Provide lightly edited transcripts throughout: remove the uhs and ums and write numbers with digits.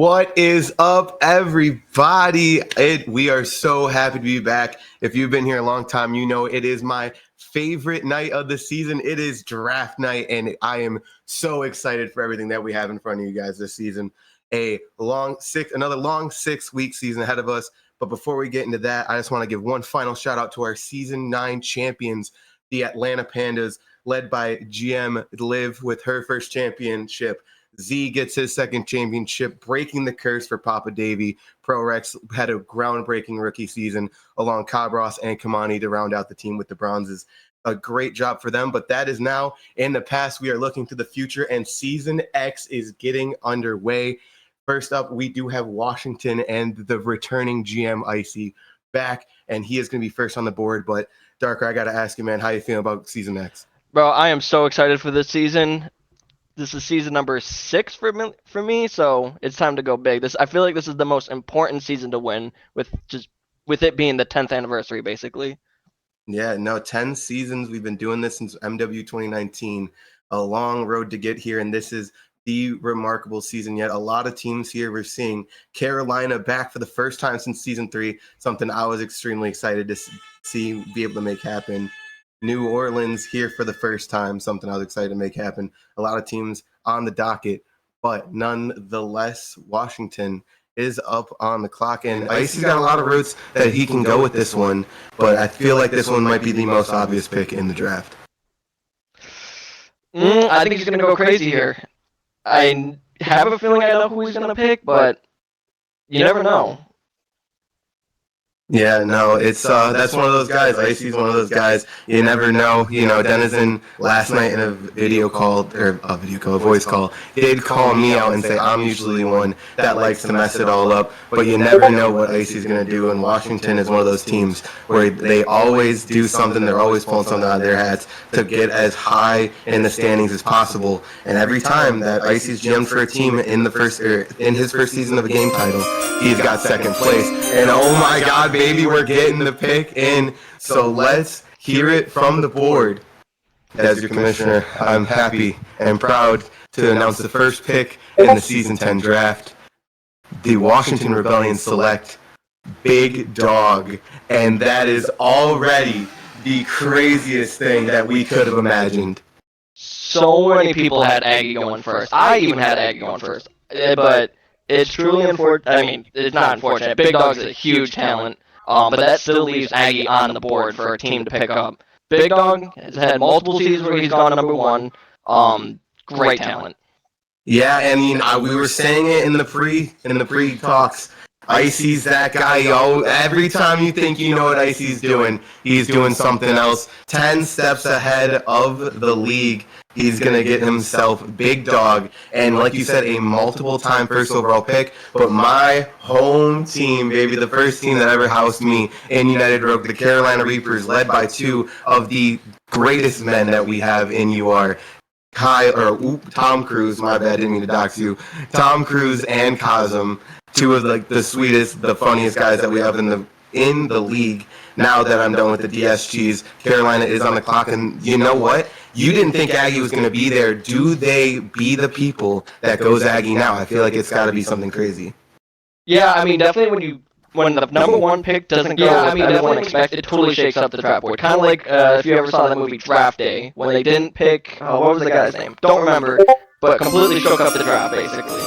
What is up, everybody? We are so happy to be back. If you've been here a long time, you know it is my favorite night of the season. It is draft night, and I am so excited for everything that we have in front of you guys this season. Another long 6-week season ahead of us. But before we get into that, I just want to give one final shout out to our Season 9 champions, the Atlanta Pandas, led by GM Liv with her first championship. Z gets his second championship, breaking the curse for Papa Davey. Pro Rex had a groundbreaking rookie season along Cabros and Kamani to round out the team with the bronzes. A great job for them, but that is now in the past. We are looking to the future, and Season X is getting underway. First up, we do have Washington and the returning GM Icy back, and he is going to be first on the board. But DarkRai, I got to ask you, man, how you feeling about Season X? Bro, I am so excited for this season. This is season number 6 for me, so it's time to go big. I feel like this is the most important season to win, with it being the 10th anniversary, basically. Yeah, no, 10 seasons. We've been doing this since MW 2019. A long road to get here, and this is the remarkable season yet. A lot of teams here. We're seeing Carolina back for the first time since season 3, something I was extremely excited to see be able to make happen. New Orleans here for the first time, something I was excited to make happen. A lot of teams on the docket, but nonetheless, Washington is up on the clock, and Icy's got a lot of routes that he can go with this one, but I feel like this one might be the most obvious pick in the draft. I think he's going to go crazy here. I have a feeling I know who he's going to pick, but you never know. Yeah, no, it's that's one of those guys. Icy's one of those guys. You never know. You know, Denizen last night in a voice call, did call me out and say I'm usually one that likes to mess it all up. But you never know what Icy's gonna do. And Washington is one of those teams where they always do something. They're always pulling something out of their hats to get as high in the standings as possible. And every time that Icy's GM'd for a team in his first season of a game title, he's got second place. And oh my God, baby, we're getting the pick in. So let's hear it from the board. As your commissioner, I'm happy and proud to announce the first pick in the Season 10 draft. The Washington Rebellion select Big Dog. And that is already the craziest thing that we could have imagined. So many people had Aggie going first. I even had Aggie going first. But it's truly unfortunate. I mean, it's not unfortunate. Big Dog's a huge talent. But that still leaves Aggie on the board for a team to pick up. Big Dog has had multiple seasons where he's gone number 1. Great talent. Yeah, I mean, we were saying it in the pre talks. Icy's that guy, yo. Every time you think you know what Icy's doing, he's doing something else. 10 steps ahead of the league. He's going to get himself Big Dog. And like you said, a multiple-time first overall pick. But my home team, baby, the first team that ever housed me in United Rogue, the Carolina Reapers, led by 2 of the greatest men that we have in UR. Tom Cruise, my bad, didn't mean to dox you. Tom Cruise and Cosm, 2 of the sweetest, the funniest guys that we have in the league. Now that I'm done with the DSGs, Carolina is on the clock, and you know what? You didn't think Aggie was going to be there. Do they be the people that goes Aggie now? I feel like it's got to be something crazy. Yeah, I mean, definitely when the number 1 pick doesn't go as everyone expected, it totally shakes up the draft board. Kind of like if you ever saw that movie Draft Day, when they didn't pick, what was the guy's name? Don't remember, but completely shook up the draft, basically.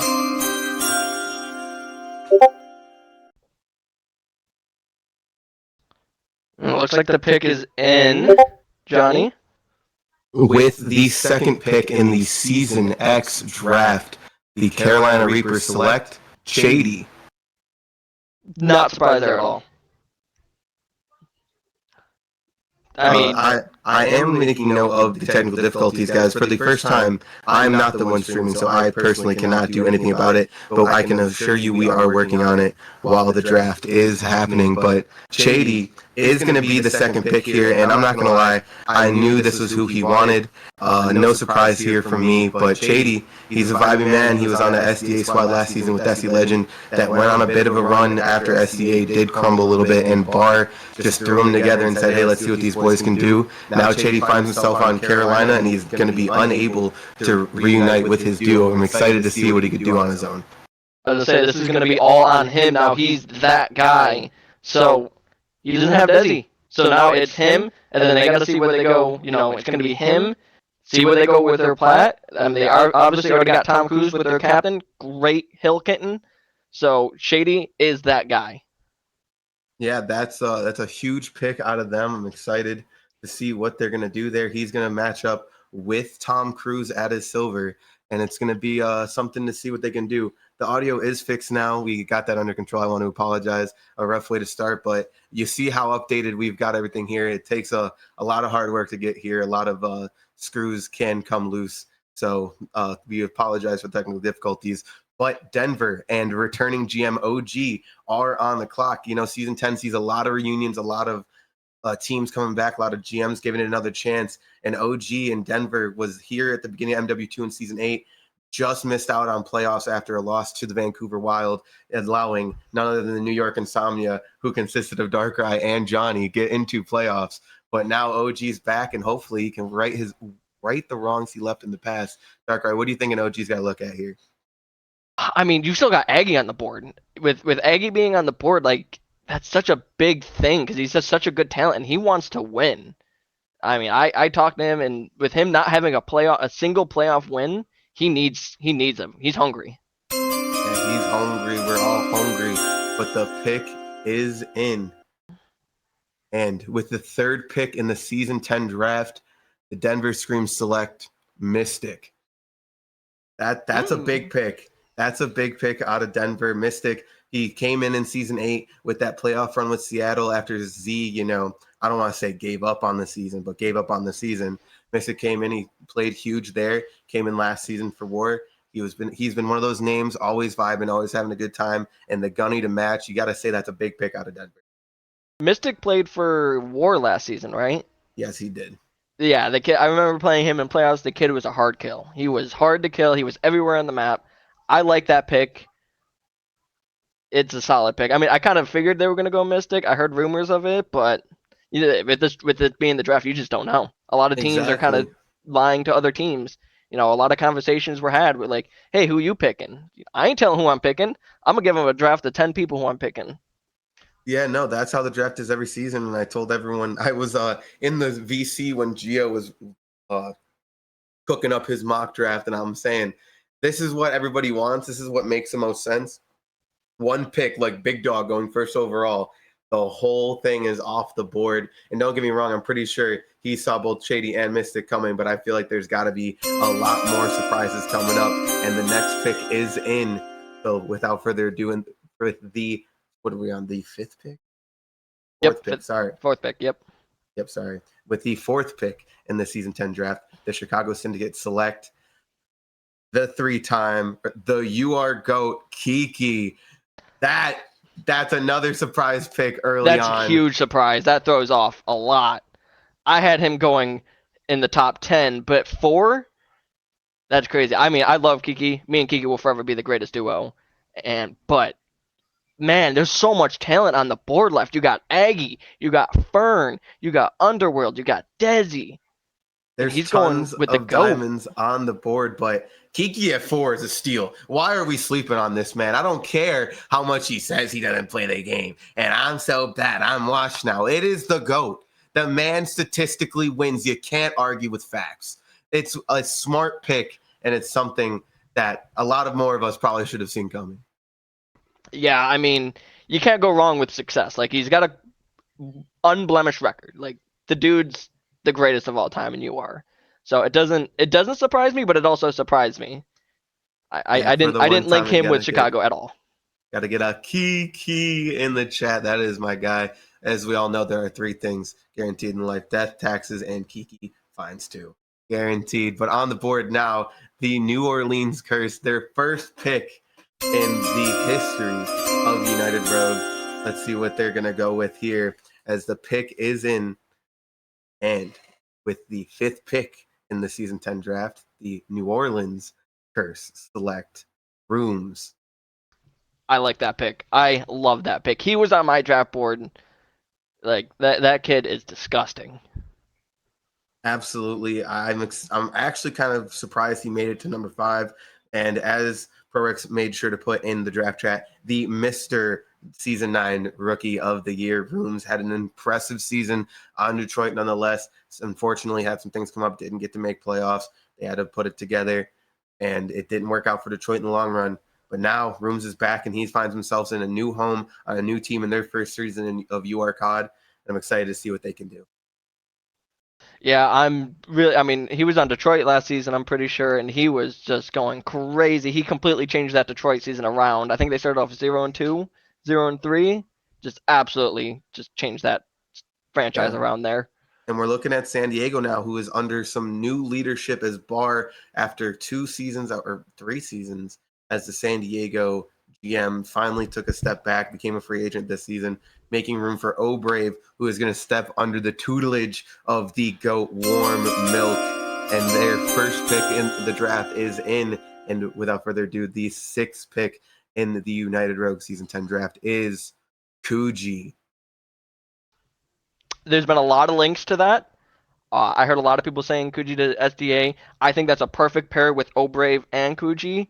It looks like the pick is in, Johnny. With the second pick in the Season X draft, the Carolina Reapers select Shady. Not surprised there at all. I mean, I am making note of the technical difficulties, guys. For the first time, I'm not the one streaming, so I personally cannot do anything about it. But I can assure you we are working on it while the draft is happening. But Shady is going to be the second pick here, and I'm not going to lie, I knew this was who he wanted. No surprise here for me, but Shady, he's a vibing man. He was on the SDA squad last season with SC Legend that went on a bit of a run after SDA did crumble a little bit, and Barr just threw them together and said, hey, let's see what these boys can do. Now Shady finds himself on Carolina, and he's going to be unable to reunite with his duo. I'm excited to see what he could do on his own. I was gonna say this is gonna be all on him now. He's that guy. So he doesn't have Desi. So now it's him, and then they got to see where they go. It's gonna be him. See where they go with their Platt. They are obviously already got Tom Cruise with their captain. Great hill kitten. So Shady is that guy. Yeah, that's a huge pick out of them. I'm excited to see what they're gonna do there. He's gonna match up with Tom Cruise at his silver, and it's gonna be something to see what they can do. The audio is fixed now. We got that under control. I want to apologize. A rough way to start, but you see how updated we've got everything here. It takes a lot of hard work to get here. A lot of screws can come loose. So we apologize for technical difficulties. But Denver and returning GM OG are on the clock. Season 10 sees a lot of reunions, a lot of teams coming back, a lot of GMs giving it another chance. And OG in Denver was here at the beginning of MW2 in season 8, just missed out on playoffs after a loss to the Vancouver Wild, allowing none other than the New York Insomnia, who consisted of DarkRai and Johnny, get into playoffs. But now OG's back, and hopefully he can right the wrongs he left in the past. DarkRai, what do you think an OG's got to look at here? I mean, you still got Aggie on the board. With Aggie being on the board, like that's such a big thing because he's just such a good talent and he wants to win. I mean, I talked to him, and with him not having a single playoff win, he needs him. He's hungry. Yeah, he's hungry. We're all hungry. But the pick is in. And with the third pick in the season 10 draft, the Denver Screams select Mystic. That's a big pick. That's a big pick out of Denver. Mystic, he came in season 8 with that playoff run with Seattle after Z, I don't want to say gave up on the season, but gave up on the season. Mystic came in, he played huge there, came in last season for War. He's been one of those names, always vibing, always having a good time, and the gunny to match. You got to say that's a big pick out of Denver. Mystic played for War last season, right? Yes, he did. Yeah, the kid. I remember playing him in playoffs. The kid was a hard kill. He was hard to kill. He was everywhere on the map. I like that pick. It's a solid pick. I mean, I kind of figured they were going to go Mystic. I heard rumors of it, but with it being the draft, you just don't know. A lot of teams are kind of lying to other teams. A lot of conversations were had with like, "Hey, who you picking?" I ain't telling who I'm picking. I'm gonna give them a draft of 10 people who I'm picking. Yeah, no, that's how the draft is every season. And I told everyone I was in the VC when Gio was cooking up his mock draft, and I'm saying this is what everybody wants. This is what makes the most sense. One pick, like Big Dog going first overall, the whole thing is off the board. And don't get me wrong, I'm pretty sure he saw both Shady and Mystic coming, but I feel like there's got to be a lot more surprises coming up. And the next pick is in. So without further ado, with the, what are we on, the fifth pick? Fourth pick, sorry. Fourth pick, yep. Yep, sorry. With the fourth pick in the season 10 draft, the Chicago Syndicate select the 3-time, the UR GOAT, Kiki. That's another surprise pick early on. That's a huge surprise. That throws off a lot. I had him going in the top 10, but 4? That's crazy. I mean, I love Kiki. Me and Kiki will forever be the greatest duo. But man, there's so much talent on the board left. You got Aggie, you got Fern, you got Underworld, you got Desi. He's tons of diamonds on the board, but Kiki at 4 is a steal. Why are we sleeping on this man? I don't care how much he says he doesn't play the game. And I'm so bad. I'm washed now. It is the GOAT. The man statistically wins. You can't argue with facts. It's a smart pick, and it's something that a lot of more of us probably should have seen coming. Yeah, I mean, you can't go wrong with success. Like, he's got a unblemished record. Like, the dude's the greatest of all time, and you are. So it doesn't surprise me, but it also surprised me. I didn't link him with Chicago at all. Got to get a key in the chat. That is my guy. As we all know, there are 3 things guaranteed in life: death, taxes, and Kiki fines too. Guaranteed. But on the board now, the New Orleans Curse, their first pick in the history of United Rogue. Let's see what they're going to go with here as the pick is in. And with the 5th pick in the season 10 draft, the New Orleans Curse select Rooms. I like that pick. I love that pick. He was on my draft board. Like that kid is disgusting. Absolutely. I'm actually kind of surprised he made it to number 5. And as ProRex made sure to put in the draft chat the Mr. Season 9 Rookie of the Year. Rooms had an impressive season on Detroit nonetheless. Unfortunately, had some things come up, didn't get to make playoffs. They had to put it together, and it didn't work out for Detroit in the long run. But now Rooms is back, and he finds himself in a new home on a new team in their first season of COD. I'm excited to see what they can do. Yeah, I mean, he was on Detroit last season, I'm pretty sure, and he was just going crazy. He completely changed that Detroit season around. I think they started off 0-2, 0-3, just absolutely just changed that franchise Yeah. around there. And we're looking at San Diego now, who is under some new leadership as Barr after 2 seasons or 3 seasons as the San Diego GM. Finally took a step back, became a free agent this season, making room for O'Brave, who is going to step under the tutelage of the GOAT Warm Milk. And their first pick in the draft is in. And without further ado, the 6th pick in the United Rogue Season 10 draft is Kuji. There's been a lot of links to that. I heard a lot of people saying Kuji to SDA. I think that's a perfect pair with O'Brave and Kuji.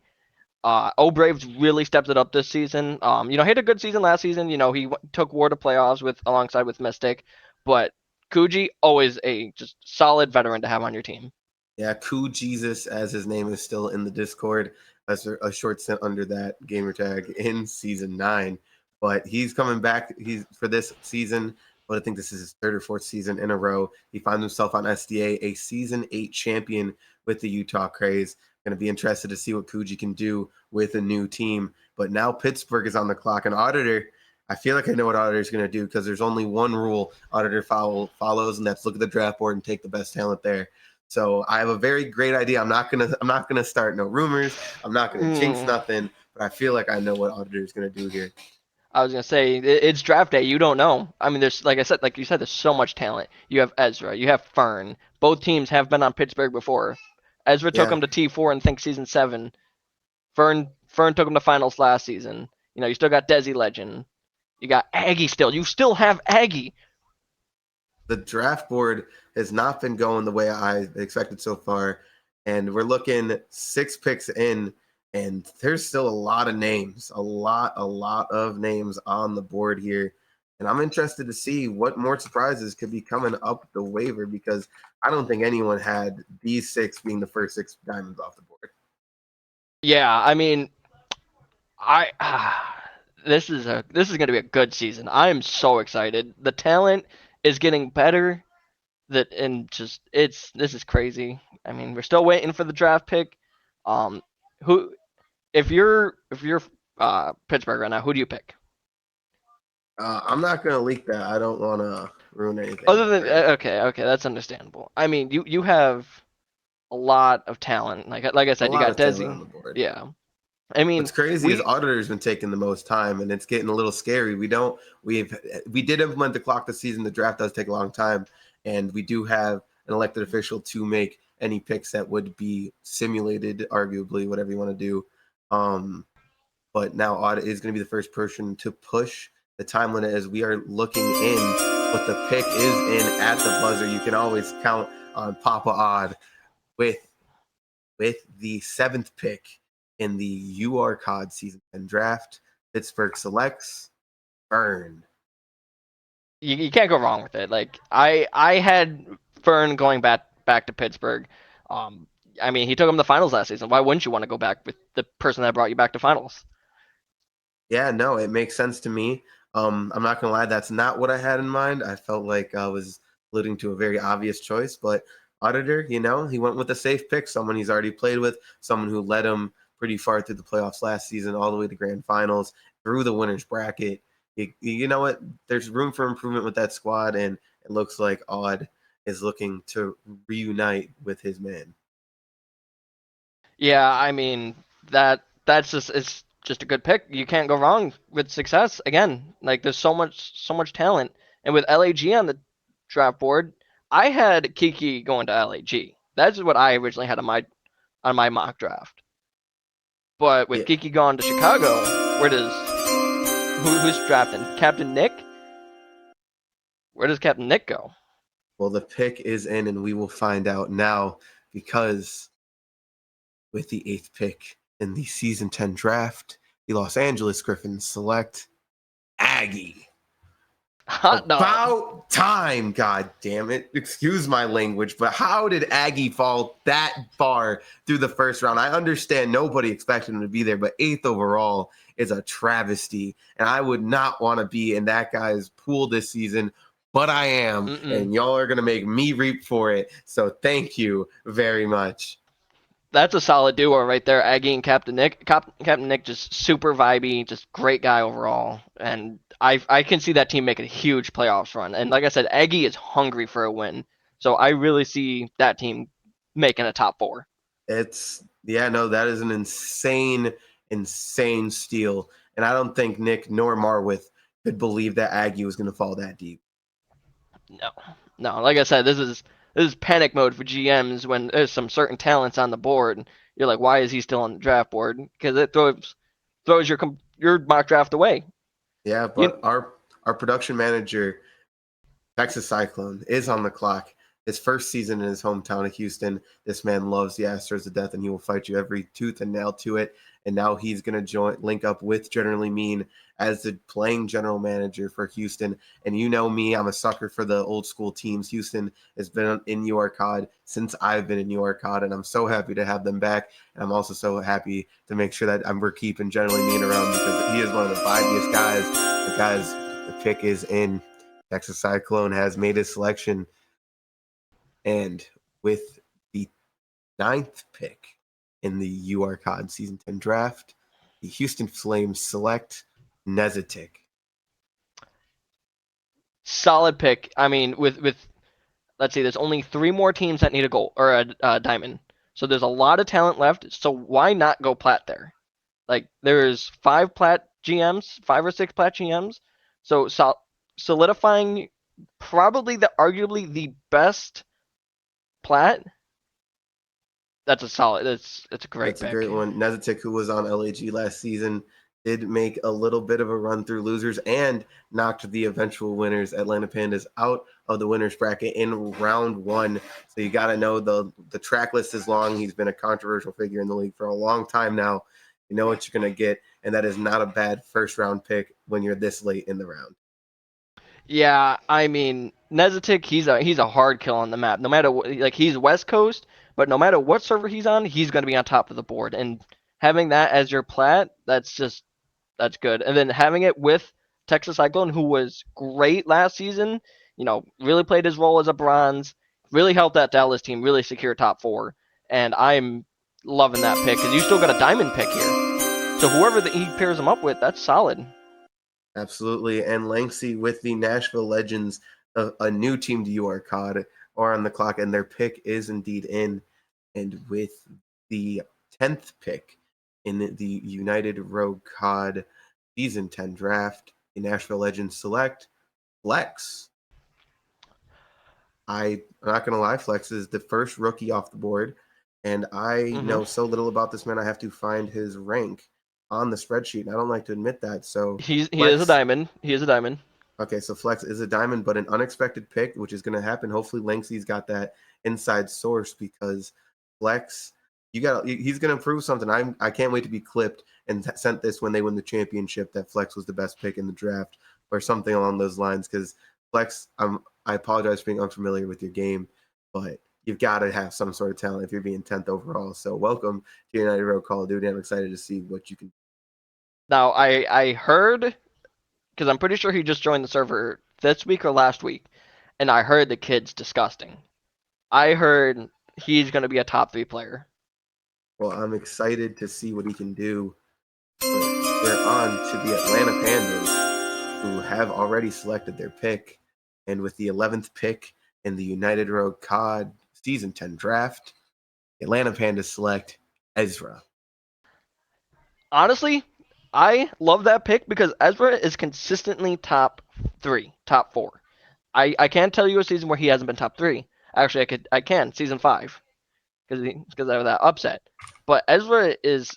O'Brave's really stepped it up this season. He had a good season last season. He took War to playoffs alongside with Mystic, but Kuji always a just solid veteran to have on your team. Yeah, Koo Jesus, as his name is still in the Discord, as a short stint under that gamer tag in Season 9. But he's coming back for this season, but I think this is his 3rd or 4th season in a row. He finds himself on SDA, a Season 8 champion with the Utah Craze. Going to be interested to see what Kuji can do with a new team. But now Pittsburgh is on the clock. And Auditor, I feel like I know what Auditor is going to do because there's only one rule Auditor follows, and that's look at the draft board and take the best talent there. So I have a very great idea. I'm not gonna start no rumors. I'm not gonna jinx nothing, but I feel like I know what Auditor is gonna do here. I was gonna say it's draft day. You don't know. I mean, there's like you said, there's so much talent. You have Ezra, you have Fern. Both teams have been on Pittsburgh before. Ezra took Yeah, him to T4 in think season 7. Fern took him to finals last season. You still got Desi Legend. You got Aggie still. You still have Aggie. the draft board has not been going the way I expected so far, and we're looking 6 picks in, and there's still a lot of names, a lot of names on the board here. And I'm interested to see what more surprises could be coming up the waiver because I don't think anyone had these 6 being the first 6 diamonds off the board. Yeah, I mean, this is going to be a good season. I am so excited. The talent is getting better. This is crazy. I mean, we're still waiting for the draft pick. Who if you're Pittsburgh right now, who do you pick? I'm not going to leak that. I don't want to ruin anything. Other than okay, that's understandable. I mean, you have a lot of talent. Like I said, you got Desi on the board. Yeah. I mean, what's crazy is Auditor's been taking the most time, and it's getting a little scary. We did implement the clock this season. The draft does take a long time, and we do have an elected official to make any picks that would be simulated, arguably, whatever you want to do. But now Audit is going to be the first person to push the time limit as we are looking in. But the pick is in at the buzzer. You can always count on Papa Odd with the 7th pick in the COD Season 10 draft. Pittsburgh selects Fern. You can't go wrong with it. Like I had Fern going back to Pittsburgh. I mean, he took him to the finals last season. Why wouldn't you want to go back with the person that brought you back to finals? Yeah, no, it makes sense to me. I'm not gonna lie, that's not what I had in mind. I felt like I was alluding to a very obvious choice, but Auditor, he went with a safe pick, someone he's already played with, someone who led him pretty far through the playoffs last season, all the way to grand finals, through the winners bracket. You know what? There's room for improvement with that squad, and it looks like Odd is looking to reunite with his man. Yeah, I mean that's just it's just a good pick. You can't go wrong with success. Again, like there's so much talent, and with LAG on the draft board, I had Kiki going to LAG. That's what I originally had on my mock draft. But with Yeah. Kiki gone to Chicago, who's drafting? Captain Nick? Where does Captain Nick go? Well, the pick is in, and we will find out now because with the 8th pick in the season 10 draft, the Los Angeles Griffins select Aggie. Hot dog. About time, god damn it. Excuse my language, but how did Aggie fall that far through the first round? I understand nobody expected him to be there, but 8th overall is a travesty. And I would not want to be in that guy's pool this season, but I am. And y'all are going to make me reap for it. So thank you very much. That's a solid duo right there. Aggie and Captain Nick. Captain Nick just super vibey, just great guy overall. And I can see that team making a huge playoffs run. And like I said, Aggie is hungry for a win. So I really see that team making a top 4. That is an insane steal. And I don't think Nick nor Marwith could believe that Aggie was going to fall that deep. No. Like I said, this is panic mode for GMs when there's some certain talents on the board. You're like, why is he still on the draft board? Because it throws your mock draft away. Yeah, but our production manager, Texas Cyclone, is on the clock. His first season in his hometown of Houston. This man loves the Astros to death, and he will fight you every tooth and nail to it. And now he's going to link up with Generally Mean as the playing general manager for Houston. And you know me, I'm a sucker for the old school teams. Houston has been in COD since I've been in COD, and I'm so happy to have them back. And I'm also so happy to make sure that we're keeping Generally Mean around because he is one of the vibiest guys. The pick is in. Texas Cyclone has made his selection. And with the 9th pick in the COD Season 10 draft, the Houston Flames select Nezetik. Solid pick. I mean, with let's see, there's only 3 more teams that need a gold or a diamond. So there's a lot of talent left. So why not go plat there? Like there's 5 plat GMs, 5 or 6 plat GMs. So solidifying probably arguably the best plat. That's a solid. It's a great pick. That's a great one. Nezetik, who was on LAG last season, did make a little bit of a run through losers and knocked the eventual winners, Atlanta Pandas, out of the winners bracket in round 1. So you got to know the track list is long. He's been a controversial figure in the league for a long time now. You know what you're going to get, and that is not a bad first round pick when you're this late in the round. Yeah, I mean, Nezetik, he's a hard kill on the map. No matter what, like he's West Coast, but no matter what server he's on, he's going to be on top of the board. And having that as your plat, that's good. And then having it with Texas Cyclone, who was great last season, really played his role as a bronze, really helped that Dallas team really secure top 4. And I'm loving that pick because you still got a diamond pick here. So whoever he pairs him up with, that's solid. Absolutely. And Lanksey with the Nashville Legends, a new team to COD, are on the clock, and their pick is indeed in. And with the 10th pick in the United Rogue COD Season 10 draft, the Nashville Legends select Flex. I'm not going to lie, Flex is the first rookie off the board, and I know so little about this man, I have to find his rank on the spreadsheet, and I don't like to admit that. So he is a diamond. He is a diamond. Okay, so Flex is a diamond, but an unexpected pick, which is going to happen. Hopefully, Lanksey's got that inside source because Flex, he's going to prove something. I can't wait to be clipped and sent this when they win the championship that Flex was the best pick in the draft or something along those lines. Because Flex, I apologize for being unfamiliar with your game, but you've got to have some sort of talent if you're being 10th overall. So welcome to United Road Call of Duty. I'm excited to see what you can do. Now, I heard, because I'm pretty sure he just joined the server this week or last week, and I heard the kid's disgusting. I heard he's going to be a top 3 player. Well, I'm excited to see what he can do. We're on to the Atlanta Pandas, who have already selected their pick. And with the 11th pick in the United Rogue COD Season 10 draft, the Atlanta Pandas select Ezra. Honestly, I love that pick because Ezra is consistently top 3, top 4. I can't tell you a season where he hasn't been top 3. Actually, I can, season 5, because of that upset. But Ezra is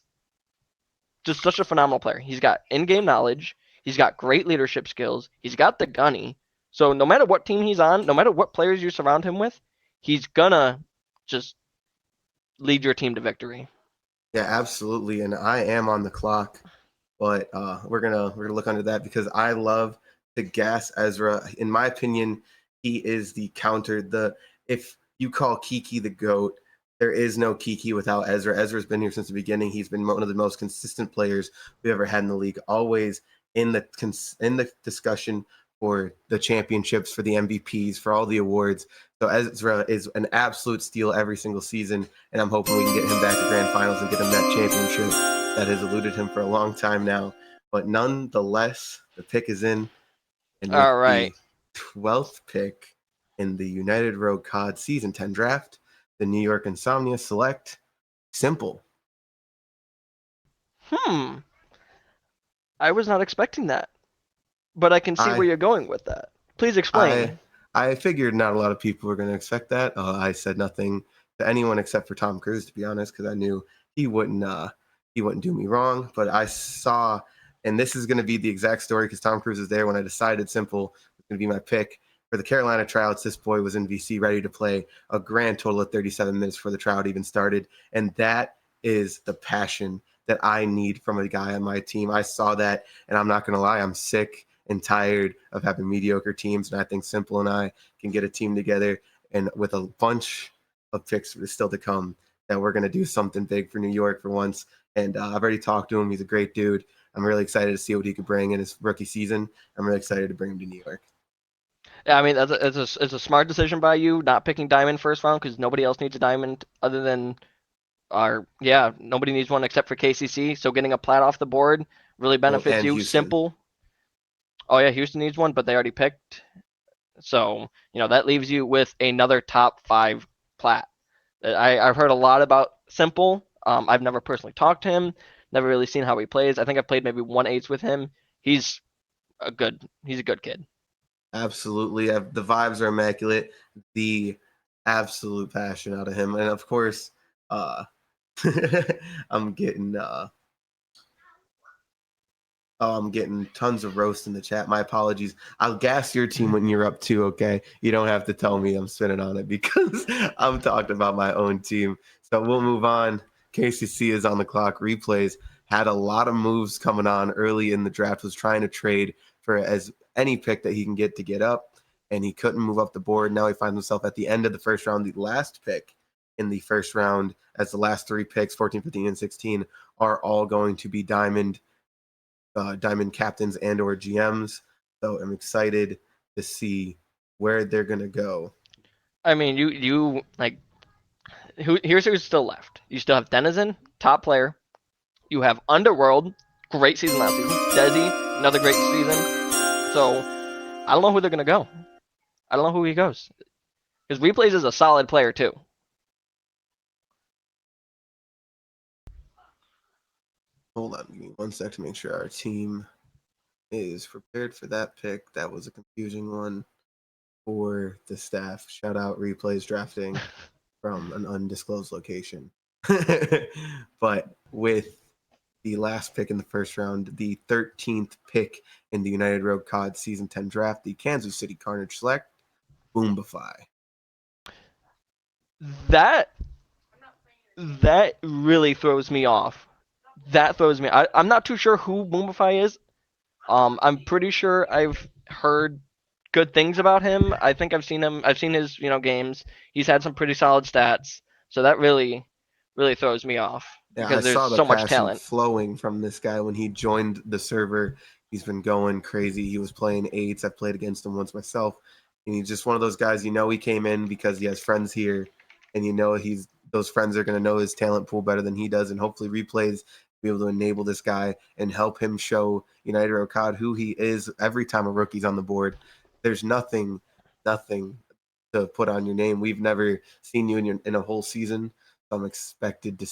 just such a phenomenal player. He's got in-game knowledge. He's got great leadership skills. He's got the gunny. So no matter what team he's on, no matter what players you surround him with, he's gonna just lead your team to victory. Yeah, absolutely. And I am on the clock, but we're gonna look under that because I love to gas Ezra. In my opinion, he is the counter. The If you call Kiki the GOAT, there is no Kiki without Ezra. Ezra's been here since the beginning. He's been one of the most consistent players we ever had in the league. Always in the discussion for the championships, for the MVPs, for all the awards. So Ezra is an absolute steal every single season, and I'm hoping we can get him back to grand finals and get him that championship that has eluded him for a long time now. But nonetheless, the pick is in, and with All right. the 12th pick in the United Road COD Season 10 draft, the New York Insomnia select Simple. Hmm. I was not expecting that, but I can see where I you're going with that. Please I explain. I figured not a lot of people were going to expect that. I said nothing to anyone except for Tom Cruise, to be honest, because I knew he wouldn't he wouldn't do me wrong. But I saw, and this is going to be the exact story because Tom Cruise is there when I decided Simple was going to be my pick for the Carolina tryouts. This boy was in VC ready to play a grand total of 37 minutes before the tryout even started, and that is the passion that I need from a guy on my team. I saw that, and I'm not going to lie, I'm sick and tired of having mediocre teams. And I think Simple and I can get a team together, and with a bunch of picks still to come, that we're going to do something big for New York for once. And I've already talked to him. He's a great dude. I'm really excited to see what he could bring in his rookie season. I'm really excited to bring him to New York. Yeah, I mean it's a smart decision by you not picking diamond first round because nobody else needs a diamond other than our yeah nobody needs one except for KCC. So getting a plat off the board really Well, benefits and you. Houston. Simple. Oh yeah, Houston needs one, but they already picked. So that leaves you with another top five plat. I've heard a lot about Simple. I've never personally talked to him. Never really seen how he plays. I think I've played maybe 1/8 with him. He's he's a good kid. Absolutely. The vibes are immaculate. The absolute passion out of him. And of course, uh, I'm getting I'm getting tons of roast in the chat. My apologies. I'll gas your team when you're up too, okay? You don't have to tell me I'm spinning on it because I'm talking about my own team. So we'll move on. KCC is on the clock. Replays had a lot of moves coming on early in the draft, was trying to trade for as any pick that he can get to get up, and he couldn't move up the board. Now he finds himself at the end of the first round, the last pick in the first round, as the last three picks, 14, 15, and 16, are all going to be Diamond captains and or GMs. So I'm excited to see where they're gonna go. I mean, you like here's who's still left. You still have Denizen, top player. You have Underworld, great season last season. Desi, another great season. So I don't know who they're gonna go. I don't know who he goes because Replays is a solid player too. Hold on, give me 1 sec to make sure our team is prepared for that pick. That was a confusing one for the staff. Shout out replays drafting from an undisclosed location. But with the last pick in the first round, the 13th pick in the United Road COD Season 10 draft, the Kansas City Carnage select Boombify. That that really throws me off. That throws me. I'm not too sure who Boomify is. I'm pretty sure I've heard good things about him. I think I've seen him. I've seen his games. He's had some pretty solid stats. So that really throws me off Yeah, I because there's saw the so much passion talent. flowing from this guy when he joined the server. He's been going crazy. He was playing eights. I've played against him once myself. And he's just one of those guys, he came in because he has friends here, and he's those friends are going to know his talent pool better than he does, and hopefully replays be able to enable this guy and help him show United Rokad who he is every time a rookie's on the board. There's nothing to put on your name. We've never seen you in a whole season. So I'm excited to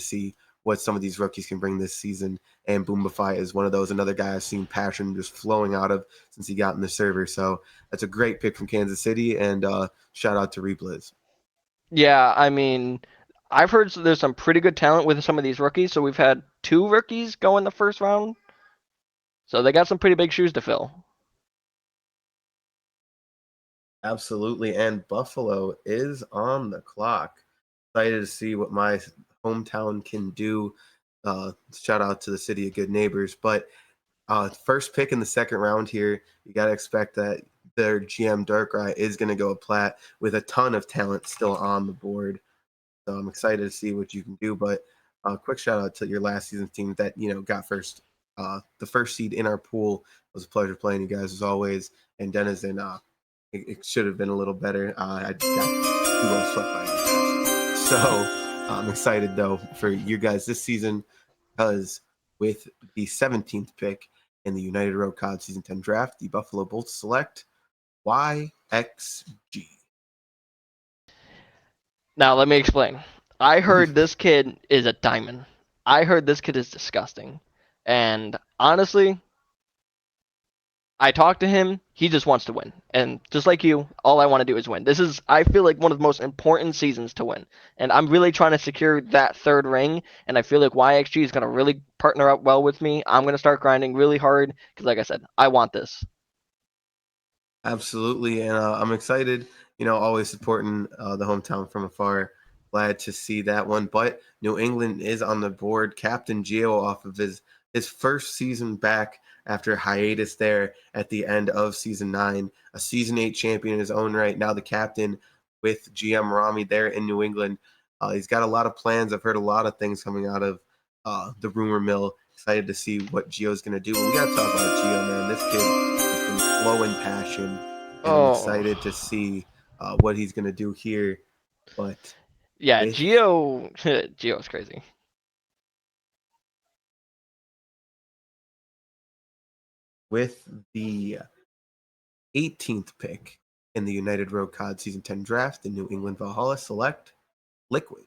see what some of these rookies can bring this season. And Boombify is one of those, another guy I've seen passion just flowing out of since he got in the server. So that's a great pick from Kansas City, and shout out to Replays. Yeah, I mean, I've heard there's some pretty good talent with some of these rookies. So we've had two rookies go in the first round. So they got some pretty big shoes to fill. Absolutely. And Buffalo is on the clock. Excited to see what my hometown can do. Shout out to the city of good neighbors. But first pick in the second round here, you got to expect that their GM DarkRai is going to go plat with a ton of talent still on the board. So I'm excited to see what you can do. But quick shout out to your last season's team that got first, the first seed in our pool. It was a pleasure playing you guys as always. And Denizen, it should have been a little better. I got too well swept by you guys. So I'm excited though for you guys this season because with the 17th pick in the United Road COD Season 10 draft, the Buffalo Bolts select YXG. Now let me explain. I heard this kid is a diamond. I heard this kid is disgusting. And honestly, I talked to him. He just wants to win. And just like you, all I want to do is win. This is, I feel like, one of the most important seasons to win. And I'm really trying to secure that third ring. And I feel like YXG is going to really partner up well with me. I'm going to start grinding really hard because, like I said, I want this. Absolutely, and I'm excited. Always supporting the hometown from afar. Glad to see that one. But New England is on the board. Captain Gio off of his first season back after hiatus there at the end of season 9, a season 8 champion in his own right. Now the captain with GM Rami there in New England. He's got a lot of plans. I've heard a lot of things coming out of the rumor mill. Excited to see what Gio's going to do. But we got to talk about Gio, man. This kid has been flowing passion, and I'm excited to see what he's going to do here. But yeah, with Gio's crazy. with the 18th pick in the United Road COD Season 10 draft, the New England Valhalla select Liquid.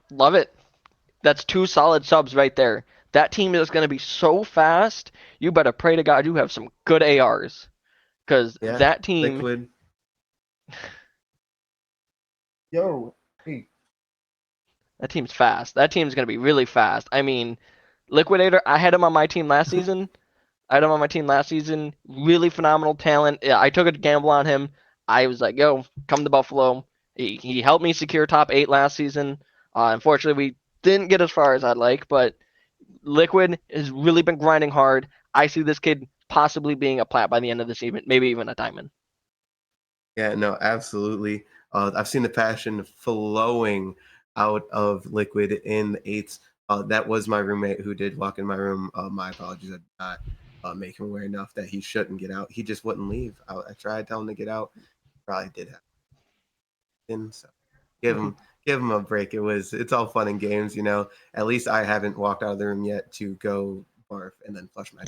Love it. That's 2 solid subs right there. That team is going to be so fast. You better pray to God you have some good ARs. Because that team. Liquid. Yo, hey. That team's fast. That team's going to be really fast. I mean, Liquidator, I had him on my team last season. Really phenomenal talent. Yeah, I took a gamble on him. I was like, yo, come to Buffalo. He helped me secure top 8 last season. Unfortunately, we didn't get as far as I'd like, but Liquid has really been grinding hard. I see this kid possibly being a plat by the end of the season, maybe even a diamond. Yeah, no, absolutely. I've seen the passion flowing out of Liquid in the 8s. That was my roommate who did walk in my room. My apologies. I did not make him aware enough that he shouldn't get out. He just wouldn't leave. I tried telling him to get out. Probably did have in, so give him a break. It's all fun and games, At least I haven't walked out of the room yet to go barf and then flush my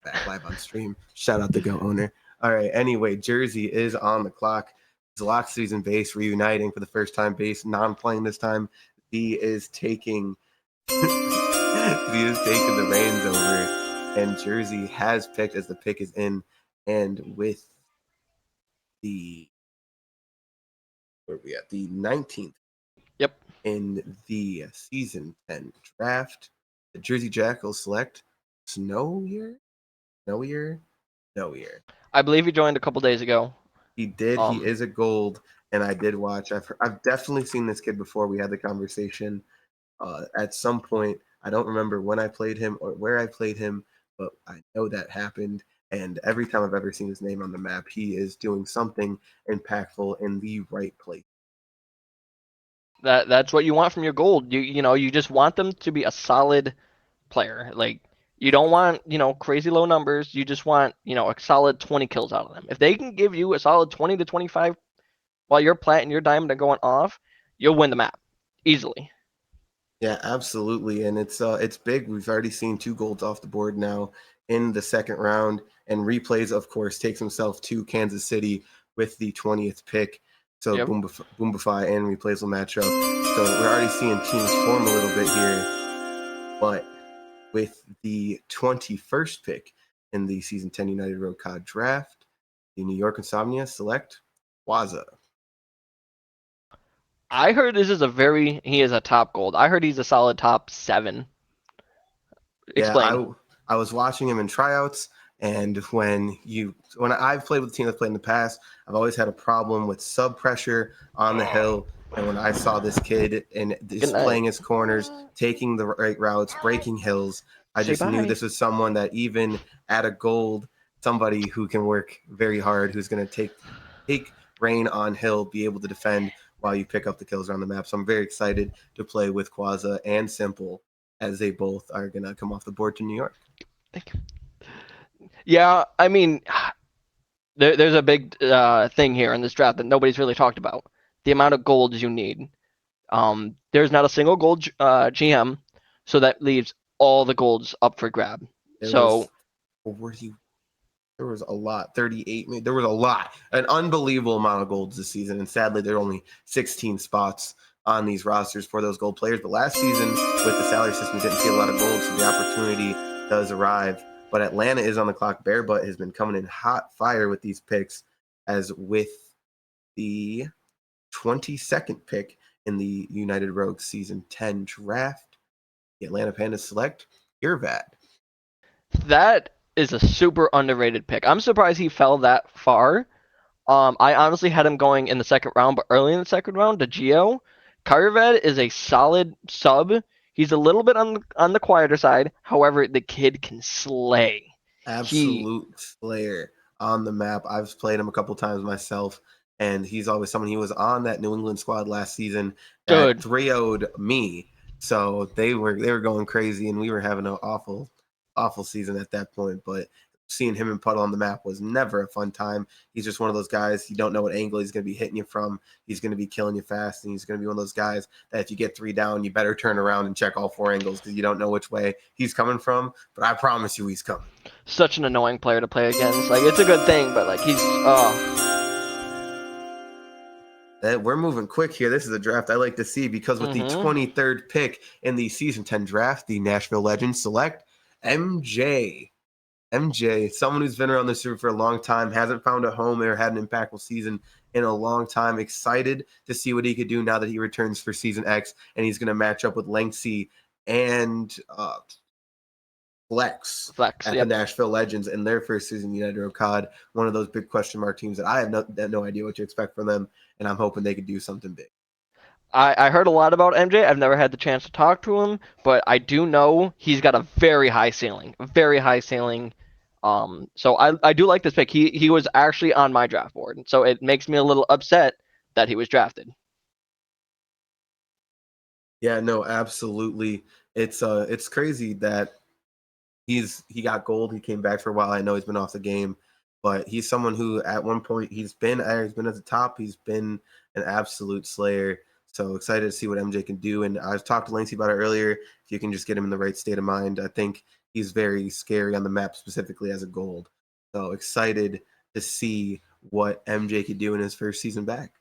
back live on stream. Shout out the Go owner. All right. Anyway, Jersey is on the clock. Zlock season base reuniting for the first time. Base non-playing this time. He is taking the reins over, and Jersey has picked as the pick is in, and with the where are we at the 19th. Yep. In the season 10 draft, the Jersey Jackals select Snow Year. I believe he joined a couple days ago. He did. He is a gold, and I did watch. I've definitely seen this kid before. We had the conversation at some point. I don't remember when I played him or where I played him, but I know that happened. And every time I've ever seen his name on the map, he is doing something impactful in the right place. That's what you want from your gold. You just want them to be a solid player. Like, you don't want, crazy low numbers. You just want, a solid 20 kills out of them. If they can give you a solid 20 to 25 while your plat and your diamond are going off, you'll win the map easily. Yeah, absolutely. And it's big. We've already seen 2 golds off the board now in the second round. And Replays, of course, takes himself to Kansas City with the 20th pick. So Yep. Boombify and Replays will match up. So we're already seeing teams form a little bit here. But with the 21st pick in the Season 10 United Road COD draft, the New York Insomnia select Waza. I heard he is a top gold. I heard he's a solid top 7. Explain. Yeah, I was watching him in tryouts, and when I've played with the team that's played in the past, I've always had a problem with sub pressure on the hill And when I saw this kid and Good just night. playing his corners, taking the right routes, breaking hills, I Say just knew bye. this was someone that even at a gold, somebody who can work very hard, who's going to take rain on hill, be able to defend while you pick up the kills around the map. So I'm very excited to play with Quaza and Simple as they both are going to come off the board to New York. Yeah, I mean, there's a big thing here in this draft that nobody's really talked about. The amount of golds you need. There's not a single gold GM, so that leaves all the golds up for grab. There So was 40, there was a lot, 38. There was a lot, an unbelievable amount of golds this season. And sadly, there are only 16 spots on these rosters for those gold players. But last season, with the salary system, we didn't see a lot of gold, so the opportunity does arrive. But Atlanta is on the clock. Bear Butt has been coming in hot fire with these picks, as with the 22nd pick in the United Rogues Season 10 draft, the Atlanta Pandas select Irvad. that is a super underrated pick. I'm surprised he fell that far. I honestly had him going in the second round, but early in the second round to Geo. Carved is a solid sub. He's a little bit on the quieter side. However, the kid can slay. He Absolute slayer on the map. I've played him a couple times myself, and he's always someone. He was on that New England squad last season that Dude, 3-0'd me. So they were going crazy, and we were having an awful season at that point. But seeing him and Puddle on the map was never a fun time. He's just one of those guys, you don't know what angle he's going to be hitting you from. He's going to be killing you fast, and he's going to be one of those guys that if you get 3 down, you better turn around and check all 4 angles because you don't know which way he's coming from. But I promise you he's coming. such an annoying player to play against. Like it's a good thing, but like he's We're moving quick here. This is a draft I like to see because with the mm-hmm. 23rd pick in the Season 10 draft, the Nashville Legends select MJ. MJ, someone who's been around the server for a long time, hasn't found a home or had an impactful season in a long time. Excited to see what he could do now that he returns for Season X, and he's going to match up with Lengthy and Flex Flex. at the Yep. Nashville Legends in their first season United or COD. One of those big question mark teams that I have no idea what to expect from them, and I'm hoping they could do something big. I heard a lot about MJ. I've never had the chance to talk to him, but I do know he's got a very high ceiling. Very high ceiling. So I do like this pick. He was actually on my draft board. So it makes me a little upset that he was drafted. Yeah, no, absolutely. It's crazy that he got gold. He came back for a while. I know he's been off the game, but he's someone who at one point he's been at the top. He's been an absolute slayer. So excited to see what MJ can do. And I've talked to Lindsay about it earlier. If you can just get him in the right state of mind, I think he's very scary on the map, specifically as a gold. So excited to see what MJ could do in his first season back.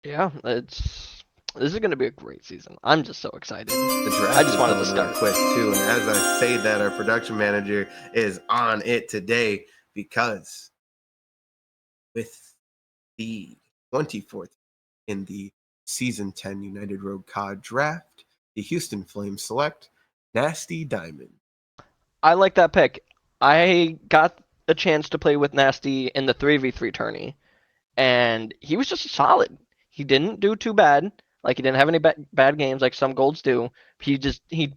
Yeah, this is going to be a great season. I'm just so excited. The draft I just is wanted to going real start. quick too, and as I say that, our production manager is on it today because with the 24th in the Season 10 United Road COD draft, the Houston Flames select Nasty Diamond. I like that pick. I got a chance to play with Nasty in the 3v3 tourney, and he was just solid. He didn't do too bad. Like he didn't have any bad games like some golds do. He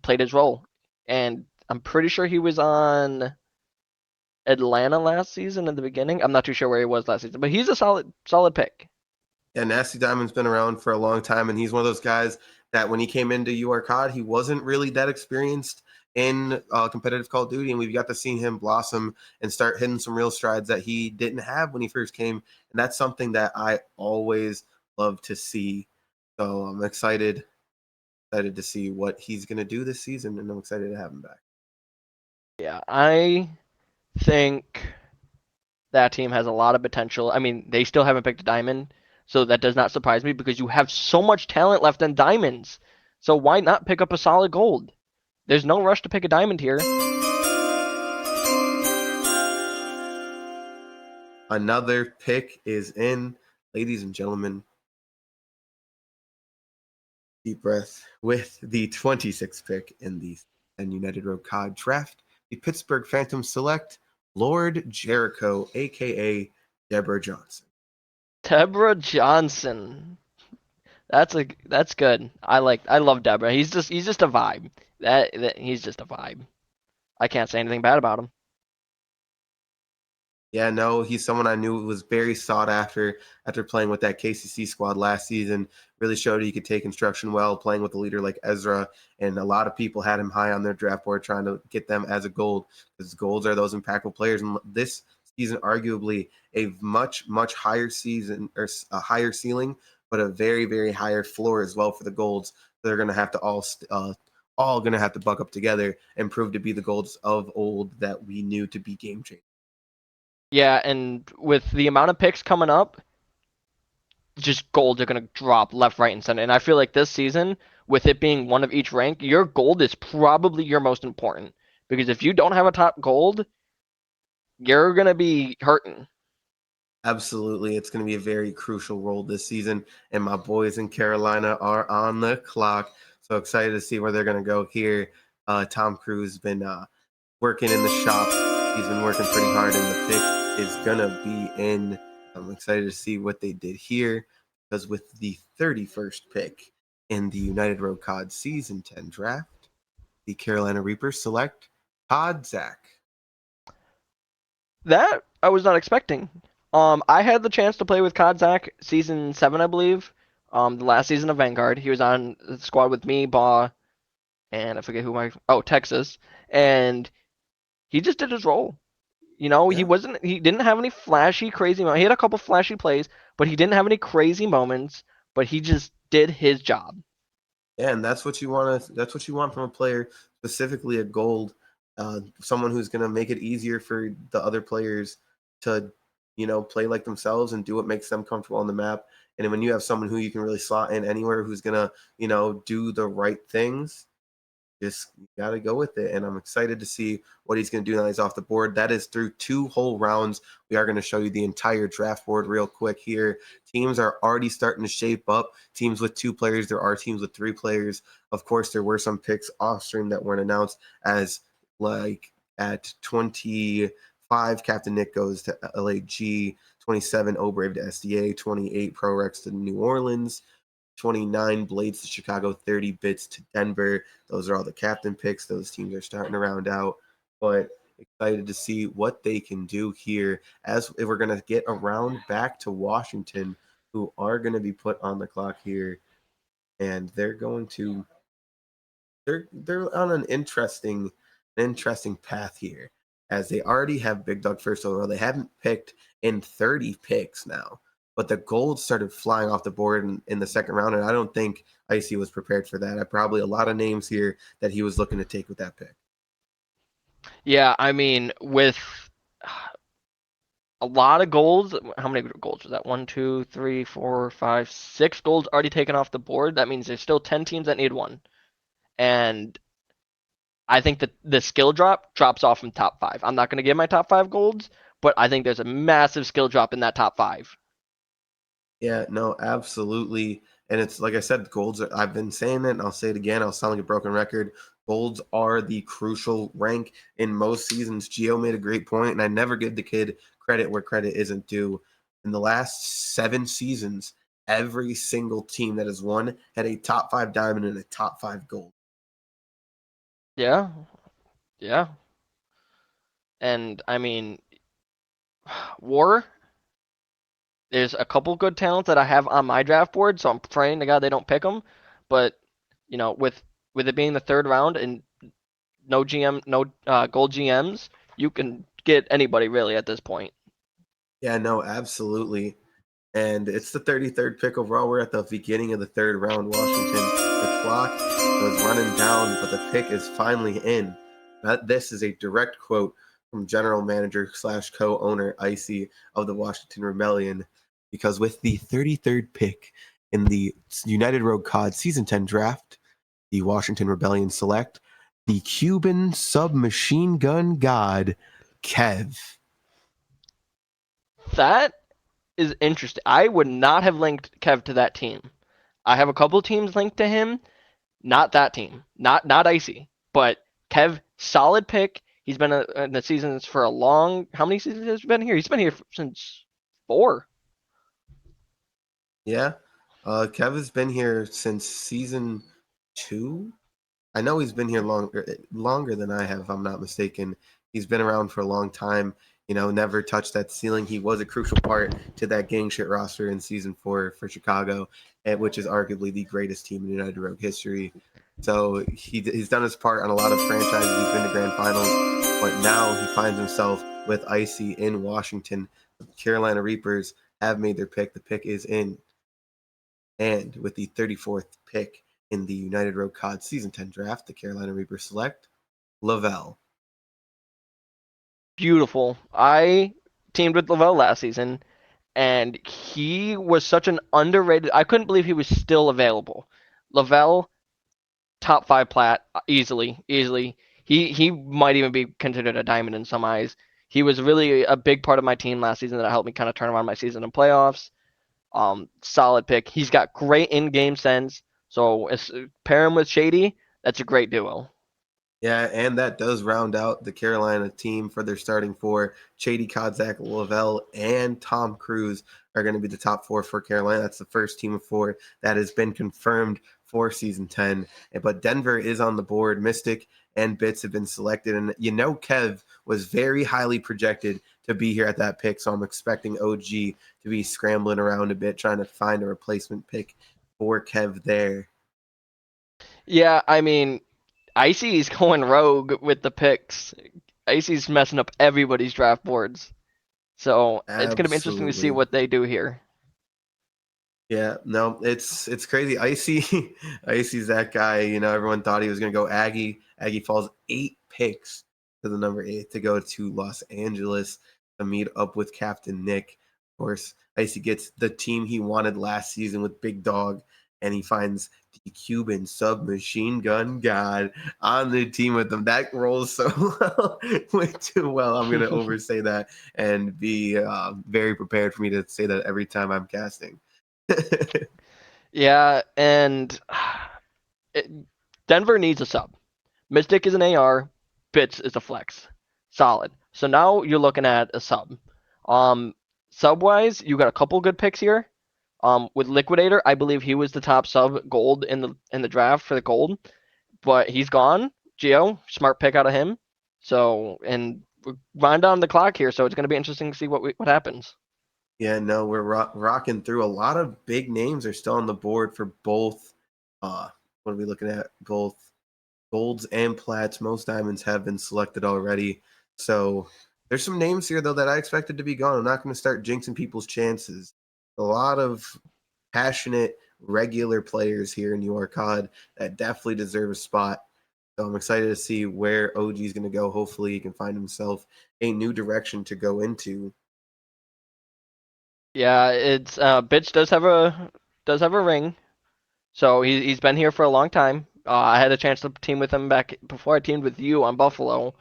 played his role, and I'm pretty sure he was on Atlanta last season in the beginning. I'm not too sure where he was last season, but he's a solid pick. Yeah, Nasty Diamond's been around for a long time, and he's one of those guys that when he came into UR COD, he wasn't really that experienced in competitive Call of Duty, and we've got to see him blossom and start hitting some real strides that he didn't have when he first came, and that's something that I always love to see. So I'm excited to see what he's going to do this season, and I'm excited to have him back. Yeah, I think that team has a lot of potential. I mean, they still haven't picked a diamond, so that does not surprise me because you have so much talent left in diamonds. So why not pick up a solid gold? There's no rush to pick a diamond here. Another pick is in, ladies and gentlemen. Deep breath. With the 26th pick in the United Road COD draft, the Pittsburgh Phantom select Lord Jericho, aka Deborah Johnson. Deborah Johnson. That's good. I love Deborah. He's just a vibe. That he's just a vibe. I can't say anything bad about him. Yeah, no, he's someone I knew was very sought after playing with that KCC squad last season. Really showed he could take instruction well, playing with a leader like Ezra. And a lot of people had him high on their draft board, trying to get them as a gold, because golds are those impactful players. And this season, arguably a much higher season, or a higher ceiling, but a very higher floor as well for the golds. They're going to have to all going to have to buck up together and prove to be the golds of old that we knew to be game changers. Yeah, and with the amount of picks coming up, just golds are gonna drop left, right, and center. And I feel like this season, with it being one of each rank, your gold is probably your most important. Because if you don't have a top gold, you're gonna be hurting. Absolutely. It's going to be a very crucial role this season. And my boys in Carolina are on the clock. So excited to see where they're going to go here. Tom Cruise has been working in the shop. He's been working pretty hard, and the pick is going to be in. I'm excited to see what they did here, because with the 31st pick in the United Road COD Season 10 draft, the Carolina Reapers select Todd Zach. That I was not expecting. I had the chance to play with Kodzak season 7, I believe. The last season of Vanguard. He was on the squad with me, Baugh, and I forget who my Texas. And he just did his role. Yeah. He didn't have any flashy crazy moments. He had a couple flashy plays, but he didn't have any crazy moments, but he just did his job. Yeah, and that's what you want to. That's what you want from a player, specifically a gold, someone who's going to make it easier for the other players to, play like themselves and do what makes them comfortable on the map. And when you have someone who you can really slot in anywhere, who's going to, do the right things, just got to go with it. And I'm excited to see what he's going to do now he's off the board. That is through 2 whole rounds. We are going to show you the entire draft board real quick here. Teams are already starting to shape up. Teams with 2 players. There are teams with 3 players. Of course, there were some picks off stream that weren't announced, as like at 25, Captain Nick goes to LAG, 27, O'Brave to SDA, 28, Pro Rex to New Orleans, 29 Blades to Chicago, 30 Bits to Denver. Those are all the captain picks. Those teams are starting to round out, but excited to see what they can do here, as we're going to get around back to Washington, who are going to be put on the clock here, and they're on an interesting path here, as they already have Big Dog first overall. They haven't picked in 30 picks now, but the gold started flying off the board in the second round, and I don't think Icy was prepared for that. I probably a lot of names here that he was looking to take with that pick. Yeah, I mean, with a lot of golds, how many golds was that? One, two, three, four, five, 6 golds already taken off the board. That means there's still 10 teams that need one. And I think that the skill drop drops off from top 5. I'm not going to give my top 5 golds, but I think there's a massive skill drop in that top 5. Yeah, no, absolutely. And it's like I said, golds are, I've been saying it, and I'll say it again. I'll sound like a broken record. Golds are the crucial rank in most seasons. Gio made a great point, and I never give the kid credit where credit isn't due. In the last 7 seasons, every single team that has won had a top 5 diamond and a top 5 gold. Yeah, yeah. And I mean, War, there's a couple good talents that I have on my draft board, so I'm praying to God they don't pick them. But with it being the 3rd round and no GM, no gold GMs, you can get anybody really at this point. Yeah, no, absolutely. And it's the 33rd pick overall. We're at the beginning of the 3rd round. Washington, the clock was running down, but the pick is finally in. This is a direct quote from general manager / co-owner Icy of the Washington Rebellion, because with the 33rd pick in the United Road COD Season 10 draft, the Washington Rebellion select the Cuban submachine gun god, Kev. That is interesting. I would not have linked Kev to that team. I have a couple teams linked to him, not that team, not Icy, but Kev, solid pick. He's been in the seasons for a long. How many seasons has he been here? He's been here since 4. Yeah. Kev has been here since season 2. I know he's been here longer than I have, if I'm not mistaken. He's been around for a long time. Never touched that ceiling. He was a crucial part to that gang shit roster in season 4 for Chicago, which is arguably the greatest team in United Rogue history. So he's done his part on a lot of franchises. He's been to grand finals, but now he finds himself with Icy in Washington. The Carolina Reapers have made their pick. The pick is in. And with the 34th pick in the United Rogue COD Season 10 draft, the Carolina Reapers select Lavelle. Beautiful. I teamed with Lavelle last season, and he was such an underrated. I couldn't believe he was still available. Lavelle, top 5 plat, easily. He might even be considered a diamond in some eyes. He was really a big part of my team last season that helped me kind of turn around my season in playoffs. Solid pick. He's got great in-game sense. So pair him with Shady. That's a great duo. Yeah, and that does round out the Carolina team for their starting four. Chady, Kodzak, Lavelle, and Tom Cruise are going to be the top 4 for Carolina. That's the first team of 4 that has been confirmed for Season 10. But Denver is on the board. Mystic and Bits have been selected. And Kev was very highly projected to be here at that pick. So I'm expecting OG to be scrambling around a bit, trying to find a replacement pick for Kev there. Yeah, I mean, Icy's going rogue with the picks. Icy's messing up everybody's draft boards. So it's going to be interesting to see Absolutely. what they do here. Yeah, no, it's crazy. Icy, Icy's that guy. Everyone thought he was gonna go Aggie. Aggie falls 8 picks to the number 8 to go to Los Angeles to meet up with Captain Nick. Of course, Icy gets the team he wanted last season with Big Dog, and he finds the Cuban submachine gun god on the team with them. That rolls so well, way too well. I'm gonna oversay that and be very prepared for me to say that every time I'm casting. Yeah, and it, Denver needs a sub. Mystic is an AR, Bits is a flex. Solid. So now you're looking at a sub. Um, Sub wise, you got a couple good picks here. With Liquidator, I believe he was the top sub gold in the draft for the gold, but he's gone. Geo, smart pick out of him. So and we're running down the clock here, so it's going to be interesting to see what happens. Yeah, no, we're rocking through. A lot of big names are still on the board for both. What are we looking at? Both golds and plats. Most diamonds have been selected already. So there's some names here though that I expected to be gone. I'm not going to start jinxing people's chances. A lot of passionate regular players here in New York COD that definitely deserve a spot. So I'm excited to see where OG is going to go. Hopefully, he can find himself a new direction to go into. Yeah, it's Bitch does have a ring, so he's been here for a long time. I had a chance to team with him back before I teamed with you on Buffalo.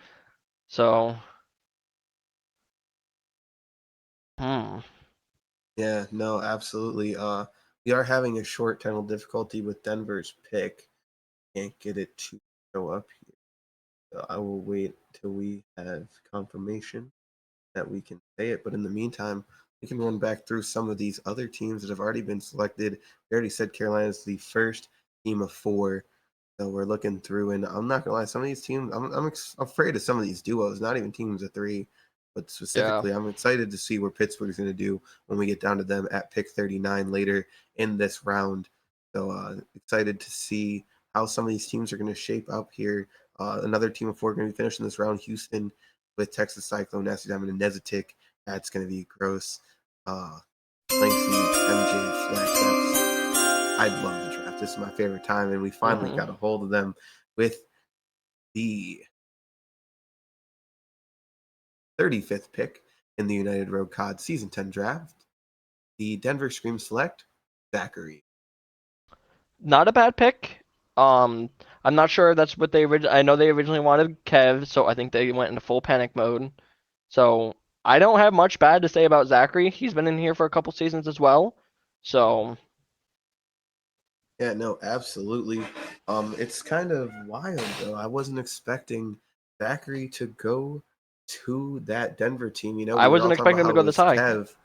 So, hmm. Yeah, no, absolutely. We are having a short tunnel difficulty with Denver's pick. Can't get it to show up here. So I will wait till we have confirmation that we can say it. But in the meantime, we can run back through some of these other teams that have already been selected. We already said Carolina is the first team of 4. So we're looking through, and I'm not gonna lie, some of these teams, I'm afraid of some of these duos, not even teams of 3, but Yeah. specifically, I'm excited to see what Pittsburgh's gonna do when we get down to them at pick 39 later in this round. So excited to see how some of these teams are gonna shape up here. Another team of 4 going to be finishing this round. Houston with Texas Cyclone, Nasty Diamond, and Nezetik. That's going to be gross. Lanksy, MJ, Flex. I love the draft. This is my favorite time, and we finally Hmm. got a hold of them with the 35th pick in the United Road COD Season 10 draft. The Denver Scream select Zachary. Not a bad pick. Um, I'm not sure if that's what they originally. I know they originally wanted Kev, so I think they went into full panic mode. So I don't have much bad to say about Zachary. He's been in here for a couple seasons as well. So Yeah, no, absolutely. It's kind of wild though. I wasn't expecting Zachary to go to that Denver team. I We were all wasn't talking about expecting him how to it go this was high. Kev.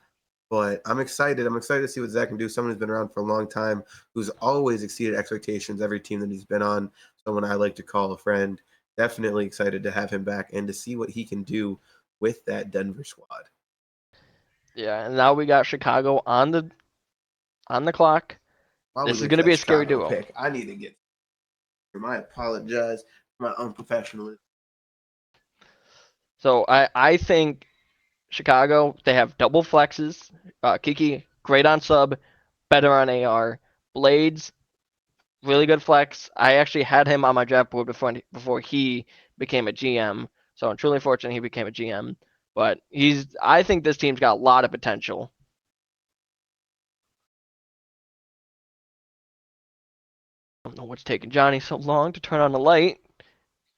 But I'm excited. I'm excited to see what Zach can do. Someone who's been around for a long time, who's always exceeded expectations every team that he's been on. Someone I like to call a friend. Definitely excited to have him back and to see what he can do with that Denver squad. Yeah, and now we got Chicago on the clock. While we This is wait going for to be that a scary Chicago duo. pick, I need to get. I apologize for my unprofessionalism. So I think Chicago, they have double flexes. Kiki, great on sub, better on AR. Blades, really good flex. I actually had him on my draft board before he became a GM. So I'm truly fortunate he became a GM. But I think this team's got a lot of potential. I don't know what's taking Johnny so long to turn on the light.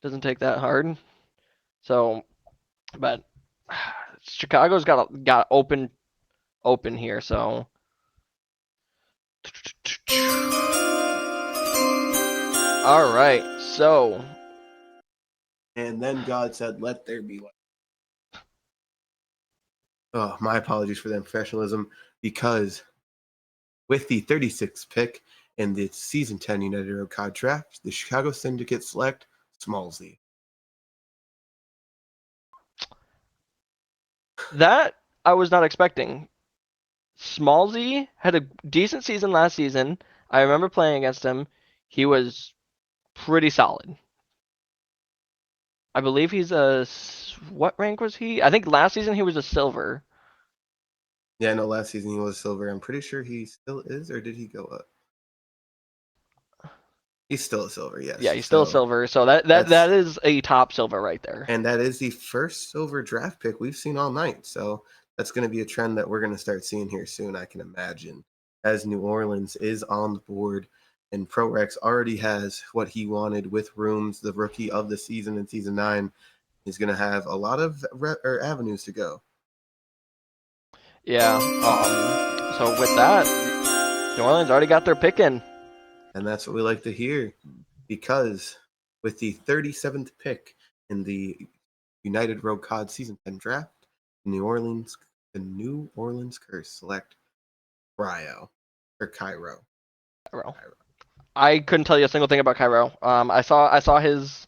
Doesn't take that hard. So, but Chicago's got open here. So, all right. So And then God said, "Let there be light." Oh, my apologies for the unprofessionalism because with the 36th pick in the Season 10 United Road COD draft, the Chicago Syndicate select Smallsy. that I was not expecting. Smallsy had a decent season last season. I remember playing against him. He was pretty solid. I believe he's what rank was he? I think last season he was a silver. Yeah, no, last season he was silver. I'm pretty sure he still is, or did he go up? He's still a silver, Yeah, yes. he's still a So silver. So that that's is a top silver right there. and that is the first silver draft pick we've seen all night. So that's going to be a trend that we're going to start seeing here soon, I can imagine, as New Orleans is on the board. And ProRex already has what he wanted with Rooms, the rookie of the season in season 9. He's going to have a lot of avenues to go. Yeah. So with that, New Orleans already got their pick in. And that's what we like to hear because with the 37th pick in the United Road COD Season 10 draft, the New Orleans Curse select Cryo or Cairo. Cairo. I couldn't tell you a single thing about Cairo. I saw his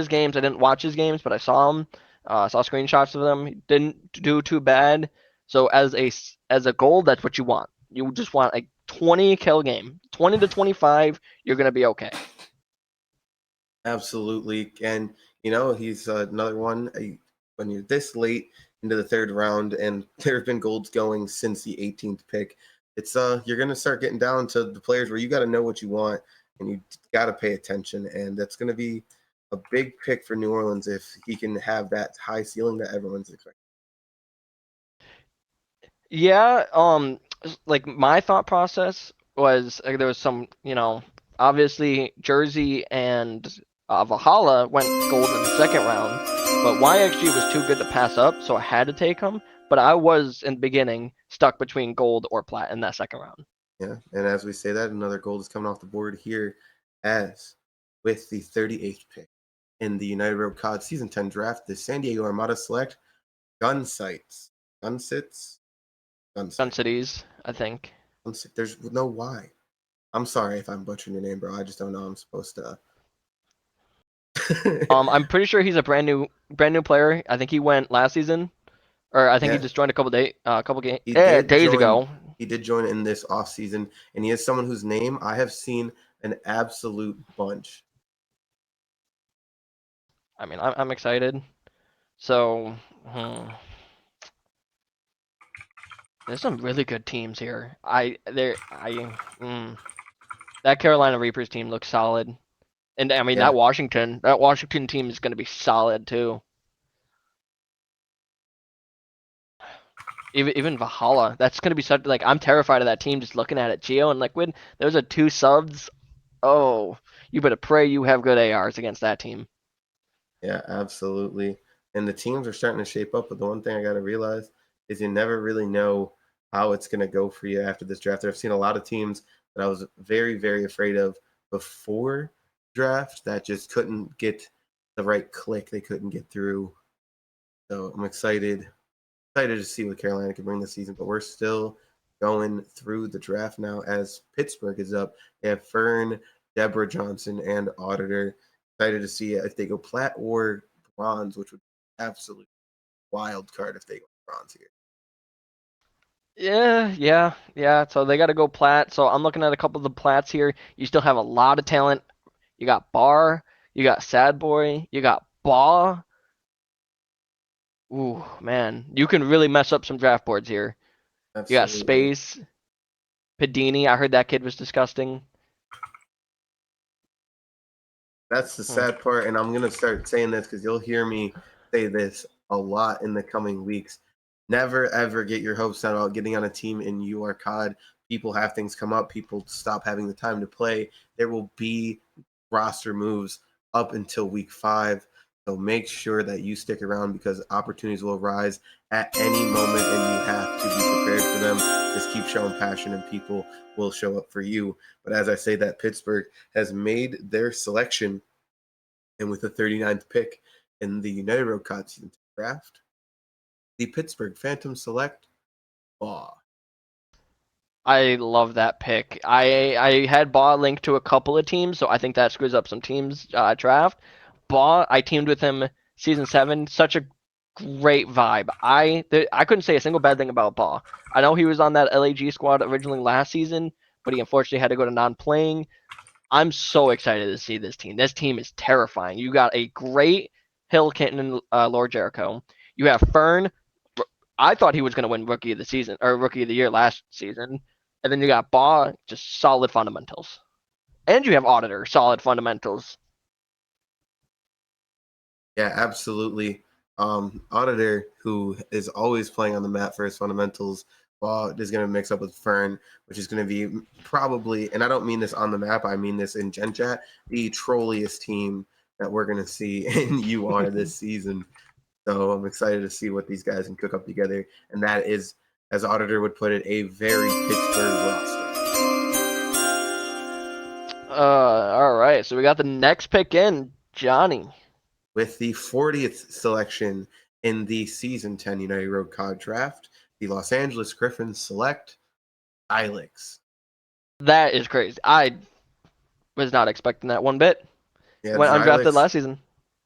games. I didn't watch his games, but I saw him. I saw screenshots of them. He didn't do too bad. So as a goal, that's what you want. You just want a 20 kill game, 20 to 25. You're gonna be okay. Absolutely. And, he's another one when you're this late into the third round and there have been golds going since the 18th pick. It's you're going to start getting down to the players where you got to know what you want and you got to pay attention. And that's going to be a big pick for New Orleans if he can have that high ceiling that everyone's expecting. Yeah. Like my thought process was there was some, obviously Jersey and Valhalla went gold in the second round, but YXG was too good to pass up, so I had to take him. But I was in the beginning stuck between gold or plat in that second round. Yeah. And as we say that, another gold is coming off the board here as with the 38th pick in the United Road COD Season 10 draft, the San Diego Armada select gun sites. Gun sits? Gun Gun sites. cities, I think. There's no why. I'm sorry if I'm butchering your name, bro. I just don't know I'm supposed to. I'm pretty sure he's a brand new player. I think he went last season, or I think he Yeah, just joined a couple he did days join. ago. He did join in this off season, and he is someone whose name I have seen an absolute bunch. I mean, I'm excited. So, there's some really good teams here. That Carolina Reapers team looks solid, and I mean Yeah, that Washington team is going to be solid too. Even Valhalla, that's going to be such like I'm terrified of that team just looking at it. Geo and Liquid, those are two subs. Oh, you better pray you have good ARs against that team. yeah, absolutely. And the teams are starting to shape up. But the one thing I got to realize is you never really know how it's going to go for you after this draft. I've seen a lot of teams that I was very, very afraid of before draft that just couldn't get the right click. They couldn't get through. So I'm excited excited to see what Carolina can bring this season, but we're still going through the draft now as Pittsburgh is up. They have Fern, Deborah Johnson, and Auditor. Excited to see if they go plat or bronze, which would be absolutely wild card if they go bronze here. Yeah. So they got to go plat. So I'm looking at a couple of the plats here. You still have a lot of talent. You got Bar, you got Sad Boy, you got Baw. Ooh, man, you can really mess up some draft boards here. You got Absolutely. Space, Padini. I heard that kid was disgusting. That's the Hmm. sad part, and I'm gonna start saying this because you'll hear me say this a lot in the coming weeks. Never ever get your hopes down about getting on a team in UR COD. People have things come up. People stop having the time to play. There will be roster moves up until week 5. So make sure that you stick around because opportunities will arise at any moment, and you have to be prepared for them. Just keep showing passion, and people will show up for you. But as I say that, Pittsburgh has made their selection, and with the 39th pick in the United Road COD season draft, the Pittsburgh Phantom select Baw. I love that pick. I had Baw linked to a couple of teams, so I think that screws up some teams' draft. Baw, I teamed with him season 7. Such a great vibe. I couldn't say a single bad thing about Baw. I know he was on that LAG squad originally last season, but he unfortunately had to go to non-playing. I'm so excited to see this team. This team is terrifying. You got a great Hill, Kenton, and Lord Jericho. You have Fern. I thought he was going to win Rookie of the Season or Rookie of the Year last season. And then you got Baugh, just solid fundamentals. And you have Auditor, solid fundamentals. Yeah, absolutely. Auditor, who is always playing on the map for his fundamentals, is going to mix up with Fern, which is going to be probably, and I don't mean this on the map, I mean this in Gen Chat, the trolliest team that we're going to see in UR this season. So I'm excited to see what these guys can cook up together. And that is, as Auditor would put it, a very Pittsburgh roster. All right. So we got the next pick in, Johnny. With the 40th selection in the Season 10 United Road COD draft, the Los Angeles Griffins select Ilix. That is crazy. I was not expecting that one bit. Yeah, Went undrafted last season.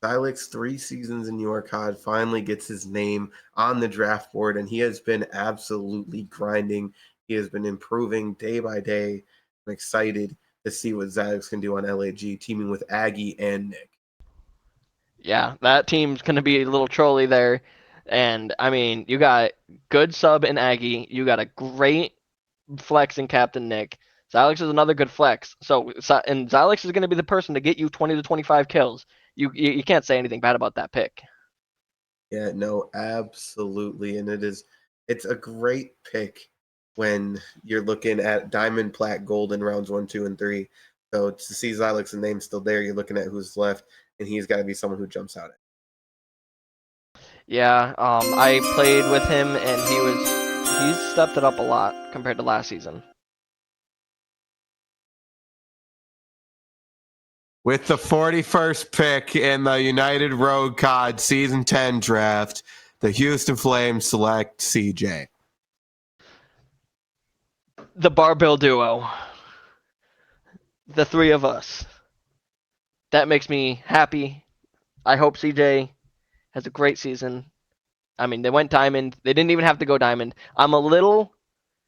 Xylix, 3 seasons in York COD, finally gets his name on the draft board, and he has been absolutely grinding. He has been improving day by day. I'm excited to see what Xylix can do on LAG, teaming with Aggie and Nick. Yeah, that team's going to be a little trolly there. And, I mean, you got good sub in Aggie. You got a great flex in Captain Nick. Xylix is another good flex. And Xylix is going to be the person to get you 20 to 25 kills. You can't say anything bad about that pick. Yeah, no, absolutely. And it's a great pick when you're looking at Diamond, Plat, Gold in rounds 1, 2, and 3. So to see Xylix's name still there, you're looking at who's left, and he's got to be someone who jumps out at. Yeah, I played with him and he's stepped it up a lot compared to last season. With the 41st pick in the United Road COD Season 10 draft, the Houston Flames select CJ. The Barbell duo. The three of us. That makes me happy. I hope CJ has a great season. I mean, they went diamond. They didn't even have to go diamond. I'm a little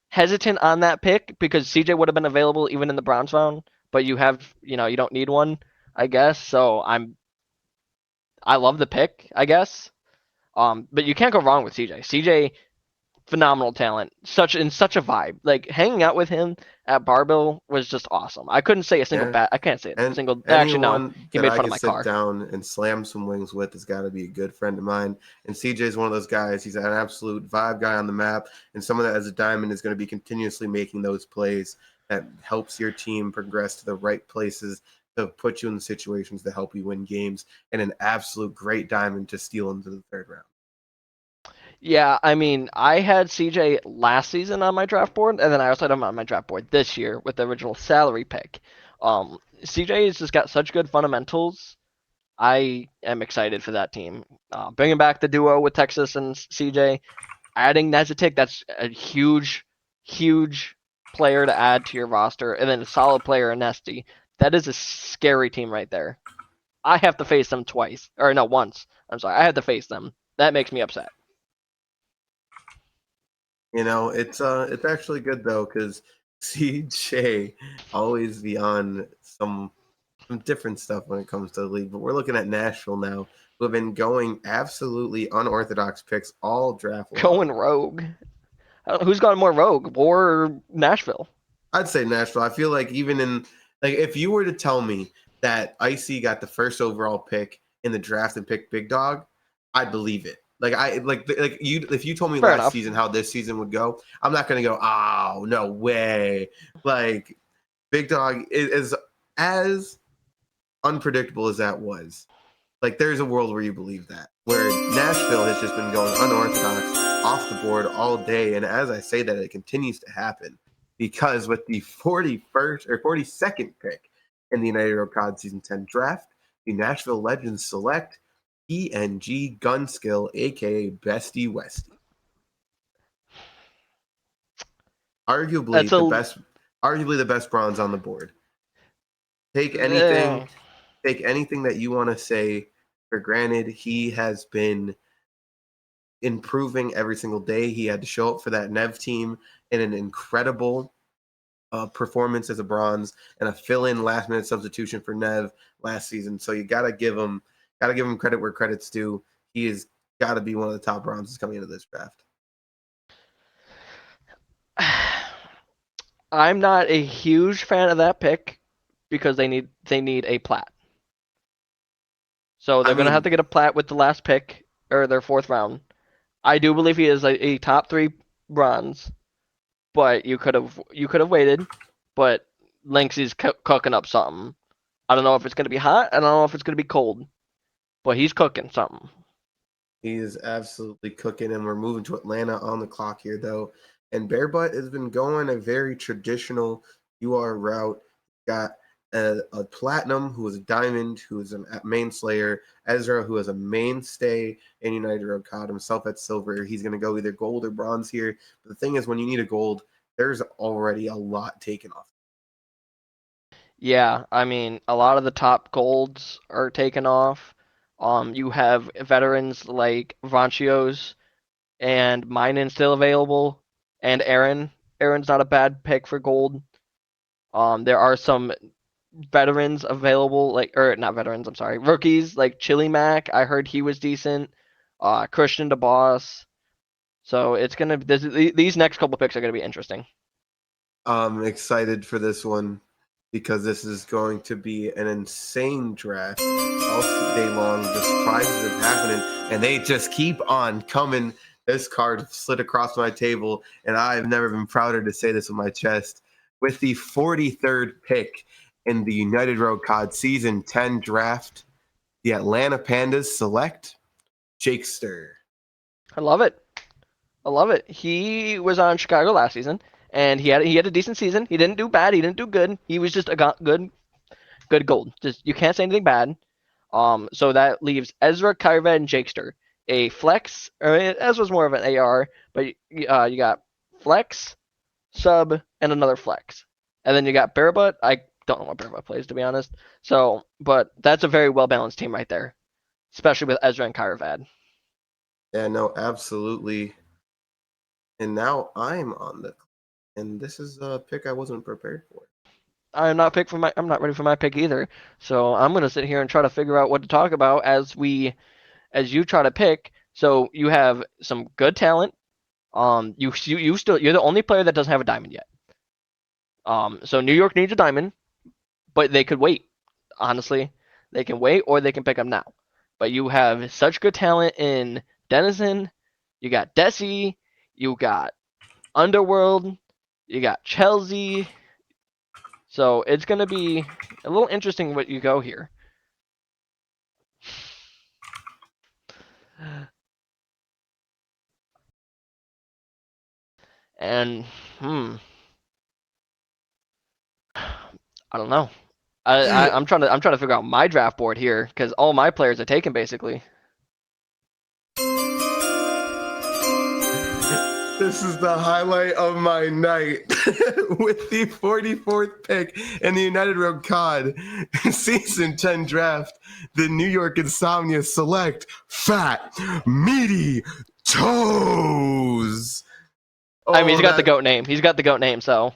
hesitant on that pick because CJ would have been available even in the bronze round, but you don't need one, I guess. So I love the pick, I guess. But you can't go wrong with CJ. CJ, phenomenal talent, such a vibe. Like hanging out with him at Barbell was just awesome. I couldn't say a single Yeah. bad. I can't say a And single. Actually, no, anyone he that made I fun of could my sit car. down and slam some wings with has got to be a good friend of mine. And CJ is one of those guys. He's an absolute vibe guy on the map, and someone that as a diamond is going to be continuously making those plays that helps your team progress to the right places to put you in the situations to help you win games, and an absolute great diamond to steal into the third round. Yeah, I mean, I had CJ last season on my draft board, and then I also had him on my draft board this year with the original salary pick. CJ has just got such good fundamentals. I am excited for that team. Bringing back the duo with Texas and CJ, adding Nezetik, that's a huge, huge player to add to your roster, and then a solid player in Nesty. That is a scary team right there. I have to face them twice, or no, once. I'm sorry, I have to face them. That makes me upset. It's actually good though because CJ always be on some different stuff when it comes to the league. But we're looking at Nashville now, who have been going absolutely unorthodox picks all draft long. Going rogue. Who's gone more rogue, War or Nashville? I'd say Nashville. I feel like even in like if you were to tell me that Icy got the first overall pick in the draft and picked Big Dog, I'd believe it. Like you if you told me Fair last enough. season how this season would go, I'm not gonna go, oh no way. Like Big Dog is as unpredictable as that was. Like there's a world where you believe that. Where Nashville has just been going unorthodox off the board all day. And as I say that, it continues to happen because with the 41st or 42nd pick in the United Road COD Season 10 draft, the Nashville Legends select PNG Gunskill, aka Bestie Westie. That's Arguably the best bronze on the board. Take uh, anything that you want to say for granted. He has been improving every single day. He had to show up for that Nev team in an incredible performance as a bronze and a fill-in last-minute substitution for Nev last season. So you gotta give him credit where credit's due. He has got to be one of the top bronzes coming into this draft. I'm not a huge fan of that pick because they need a plat. So they're going to have to get a plat with the last pick or their fourth round. I do believe he is a top 3 bronze, but you could have waited. But Lynx is cooking up something. I don't know if it's going to be hot. I don't know if it's going to be cold, but he's cooking something. He is absolutely cooking, and we're moving to Atlanta on the clock here, though. And Bearbutt has been going a very traditional UR route. Got a Platinum, who is a Diamond, who is a main Slayer. Ezra, who is a mainstay in United Road COD, himself at Silver. He's going to go either Gold or Bronze here. But the thing is, when you need a Gold, there's already a lot taken off. Yeah, I mean, a lot of the top golds are taken off. You have veterans like Vanchios and Minen still available, and Aaron. Aaron's not a bad pick for gold. There are some veterans available, or not veterans, I'm sorry, rookies like Chili Mac. I heard he was decent. Christian DeBoss. So it's gonna these next couple picks are gonna be interesting. I'm excited for this one because this is going to be an insane draft all day long. The surprises are happening, and they just keep on coming. This card slid across my table, and I've never been prouder to say this with my chest. With the 43rd pick in the United Road COD Season 10 draft, the Atlanta Pandas select Jakester. I love it. I love it. He was on Chicago last season, and he had a decent season. He didn't do bad. He didn't do good. He was just a good gold. Just you can't say anything bad. So that leaves Ezra, Kyra, and Jakester. A flex, or Ezra's more of an AR, but you got flex, sub, and another flex. And then you got Bearbutt. I don't know what Bearbutt plays, to be honest. So, but that's a very well-balanced team right there, especially with Ezra and Kyra. Yeah, no, absolutely. And now I'm on the, and this is a pick I wasn't prepared for. I'm not ready for my pick either. So I'm gonna sit here and try to figure out what to talk about as you try to pick. So you have some good talent. You're the only player that doesn't have a diamond yet. So New York needs a diamond, but they could wait. Honestly, they can wait or they can pick up now. But you have such good talent in Denizen. You got Desi. You got Underworld. You got Chelsea. So it's gonna be a little interesting what you go here. And I don't know. I'm trying to figure out my draft board here because all my players are taken basically. This is the highlight of my night with the 44th pick in the United Road COD Season 10 draft. The New York Insomnia select Fat Meaty Toes. I mean, he's Oh, got the that GOAT name. He's got the GOAT name, so.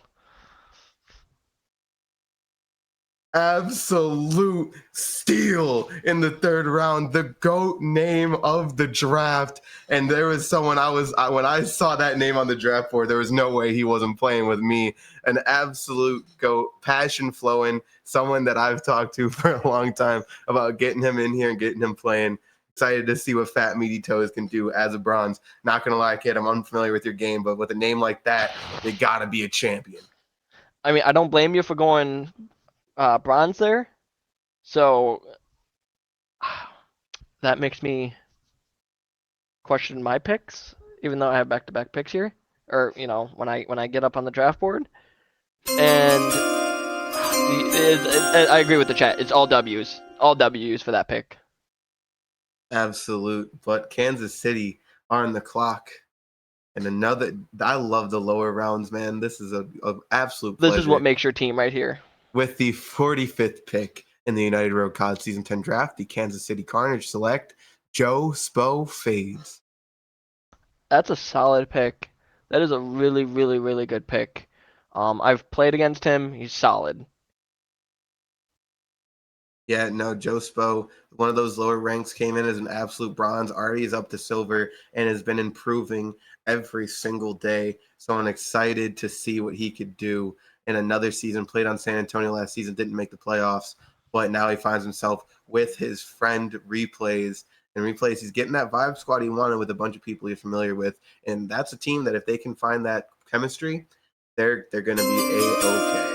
absolute steal in the third round, the GOAT name of the draft. And there was someone when I saw that name on the draft board, there was no way he wasn't playing with me. An absolute GOAT, passion flowing, someone that I've talked to for a long time about getting him in here and getting him playing. Excited to see what Fat Meaty Toes can do as a bronze. Not gonna lie, kid, I'm unfamiliar with your game, but with a name like that, you gotta be a champion. I mean, I don't blame you for going bronze there. So that makes me question my picks, even though I have back-to-back picks here, or when I get up on the draft board. And I agree with the chat. It's all W's for that pick. Absolute, but Kansas City are on the clock. And I love the lower rounds, man. This is a absolute pleasure. This is what makes your team right here. With the 45th pick in the United Road COD Season 10 draft, the Kansas City Carnage select Joe Spo Fades. That's a solid pick. That is a really, really, really good pick. I've played against him. He's solid. Yeah, no, Joe Spo, one of those lower ranks, came in as an absolute bronze, already is up to silver, and has been improving every single day. So I'm excited to see what he could do in another season. Played on San Antonio last season, didn't make the playoffs, but now he finds himself with his friend Replays. And Replays, he's getting that vibe squad he wanted with a bunch of people he's familiar with. And that's a team that if they can find that chemistry, they're going to be A-okay.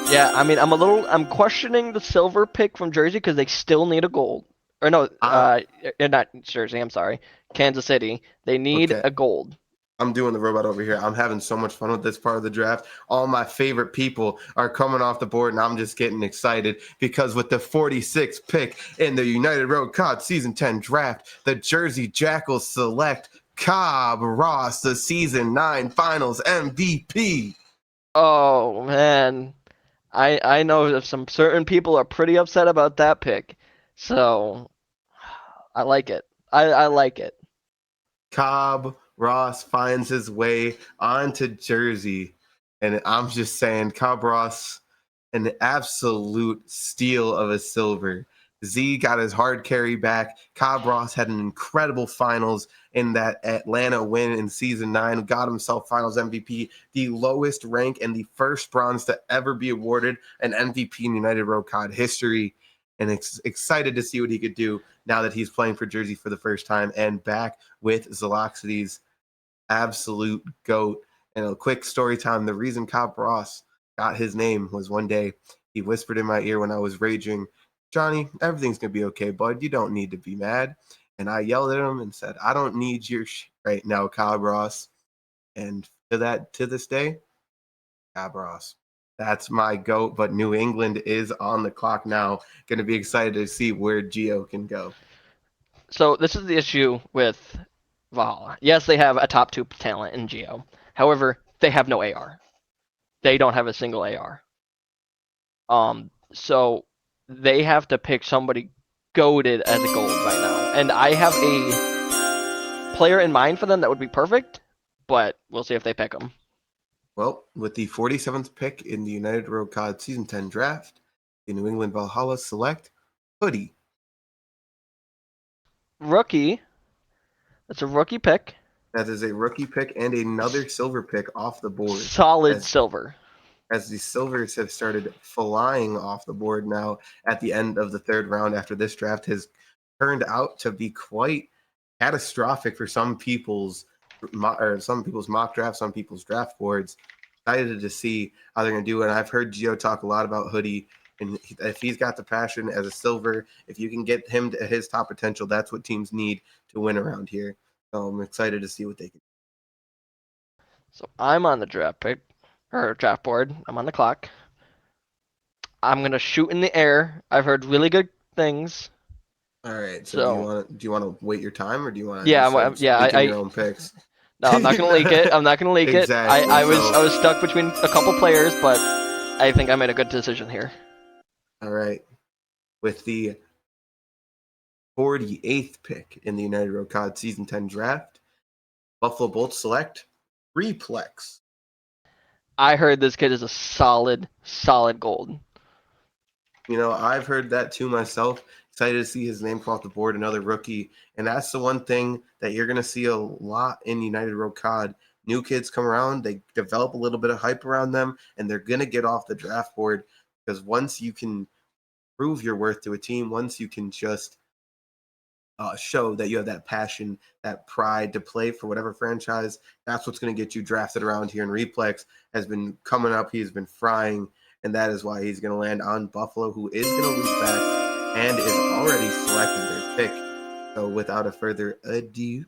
Yeah, I mean, I'm questioning the silver pick from Jersey because they still need a gold. Or no, not Jersey, I'm sorry. Kansas City. They need Okay. a gold. I'm doing the robot over here. I'm having so much fun with this part of the draft. All my favorite people are coming off the board, and I'm just getting excited because with the 46th pick in the United Road COD Season 10 draft, the Jersey Jackals select Cobb Ross, the Season 9 Finals MVP. Oh, man. I know that some certain people are pretty upset about that pick. So, I like it. I like it. Cobb Ross finds his way onto Jersey. And I'm just saying, Cobb Ross, an absolute steal of a silver. Z got his hard carry back. Cobb Ross had an incredible finals in that Atlanta win in season 9, got himself finals MVP, the lowest rank and the first bronze to ever be awarded an MVP in United Road COD history. And excited to see what he could do now that he's playing for Jersey for the first time and back with Zaloxity's absolute GOAT. And a quick story time, the reason Cobb Ross got his name was one day he whispered in my ear when I was raging, Johnny, everything's going to be okay, bud. You don't need to be mad. And I yelled at him and said, I don't need your shit right now, Cobb Ross. And to this day, Cobb Ross. That's my GOAT, but New England is on the clock now. Going to be excited to see where Gio can go. So, this is the issue with Valhalla. Yes, they have a top 2 talent in Geo. However, they have no AR. They don't have a single AR. So they have to pick somebody goated as a gold right now. And I have a player in mind for them that would be perfect, but we'll see if they pick him. Well, with the 47th pick in the United Road COD Season 10 draft, the New England Valhalla select Hoodie. Rookie. That's a rookie pick. That is a rookie pick and another silver pick off the board. Solid silver. As the Silvers have started flying off the board now at the end of the third round after this draft has turned out to be quite catastrophic for some people's mock drafts, some people's draft boards. Excited to see how they're going to do it. And I've heard Gio talk a lot about Hoodie. And if he's got the passion as a silver, if you can get him to his top potential, that's what teams need to win around here. So I'm excited to see what they can do. So I'm on the draft board. I'm on the clock. I'm gonna shoot in the air. I've heard really good things. All right. So do you want to wait your time, or do you want to your own picks? No, I'm not gonna leak it. I'm not gonna leak it. Exactly. I was stuck between a couple players, but I think I made a good decision here. All right. With the 48th pick in the United Road COD Season 10 draft, Buffalo Bolts select Replex. I heard this kid is a solid gold. I've heard that too myself. Excited to see his name come off the board, another rookie. And that's the one thing that you're going to see a lot in United Road COD. New kids come around, they develop a little bit of hype around them, and they're going to get off the draft board because once you can prove your worth to a team, once you can just show that you have that passion, that pride to play for whatever franchise, that's what's going to get you drafted around here. And Replex has been coming up. He's been frying, and that is why he's going to land on Buffalo, who is going to loop back and is already selected their pick. So without a further ado,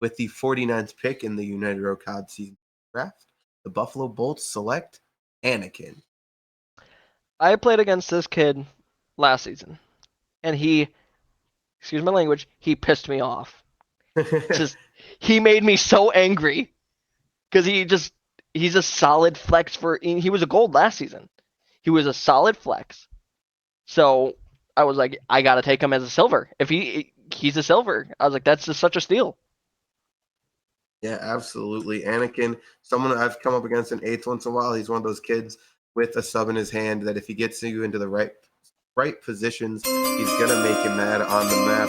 with the 49th pick in the United Road COD season draft, the Buffalo Bolts select Anakin. I played against this kid last season, and excuse my language, he pissed me off. Just he made me so angry because he's a solid flex he was a gold last season. He was a solid flex. So I was like, I gotta take him as a silver. If he's a silver, I was like, that's just such a steal. Yeah, absolutely. Anakin, someone I've come up against in eighth once in a while. He's one of those kids with a sub in his hand that if he gets you into the right positions, he's gonna make you mad on the map.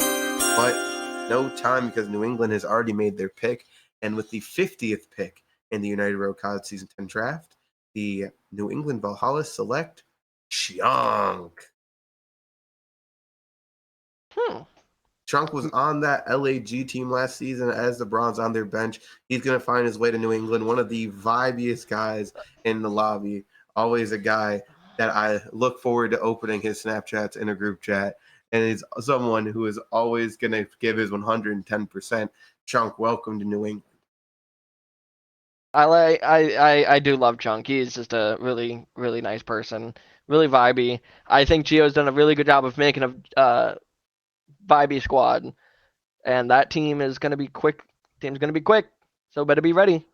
But no time because New England has already made their pick. And with the 50th pick in the United Road COD Season 10 draft, the New England Valhalla select Chunk. Chunk was on that LAG team last season as the bronze on their bench. He's going to find his way to New England. One of the vibiest guys in the lobby. Always a guy that I look forward to opening his Snapchats in a group chat. And he's someone who is always going to give his 110%. Chunk, welcome to New England. I do love Chunk. He's just a really nice person, really vibey. I think Gio's done a really good job of making a vibey squad, and that team is gonna be quick. Team's gonna be quick, so better be ready.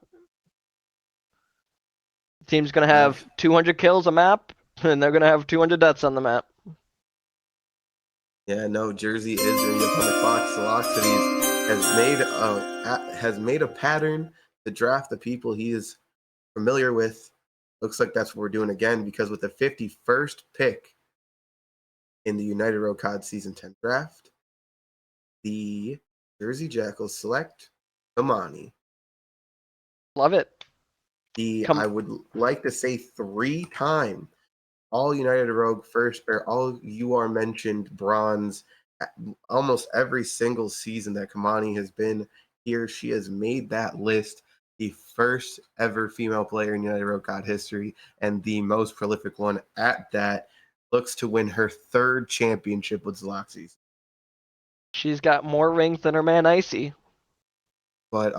Team's gonna have 200 kills a map, and they're gonna have 200 deaths on the map. Yeah, no, Jersey is going to be up on the clock. Saloxides has made a pattern to draft the people he is familiar with. Looks like that's what we're doing again because with the 51st pick in the United Road COD Season 10 draft, the Jersey Jackals select Amani. Love it. I would like to say 3-time all United Rogue first, or all UR mentioned bronze, almost every single season that Kamani has been here. She has made that list, the first ever female player in United Rogue COD history, and the most prolific one at that. Looks to win her third championship with Zloxys. She's got more rings than her man Icy. But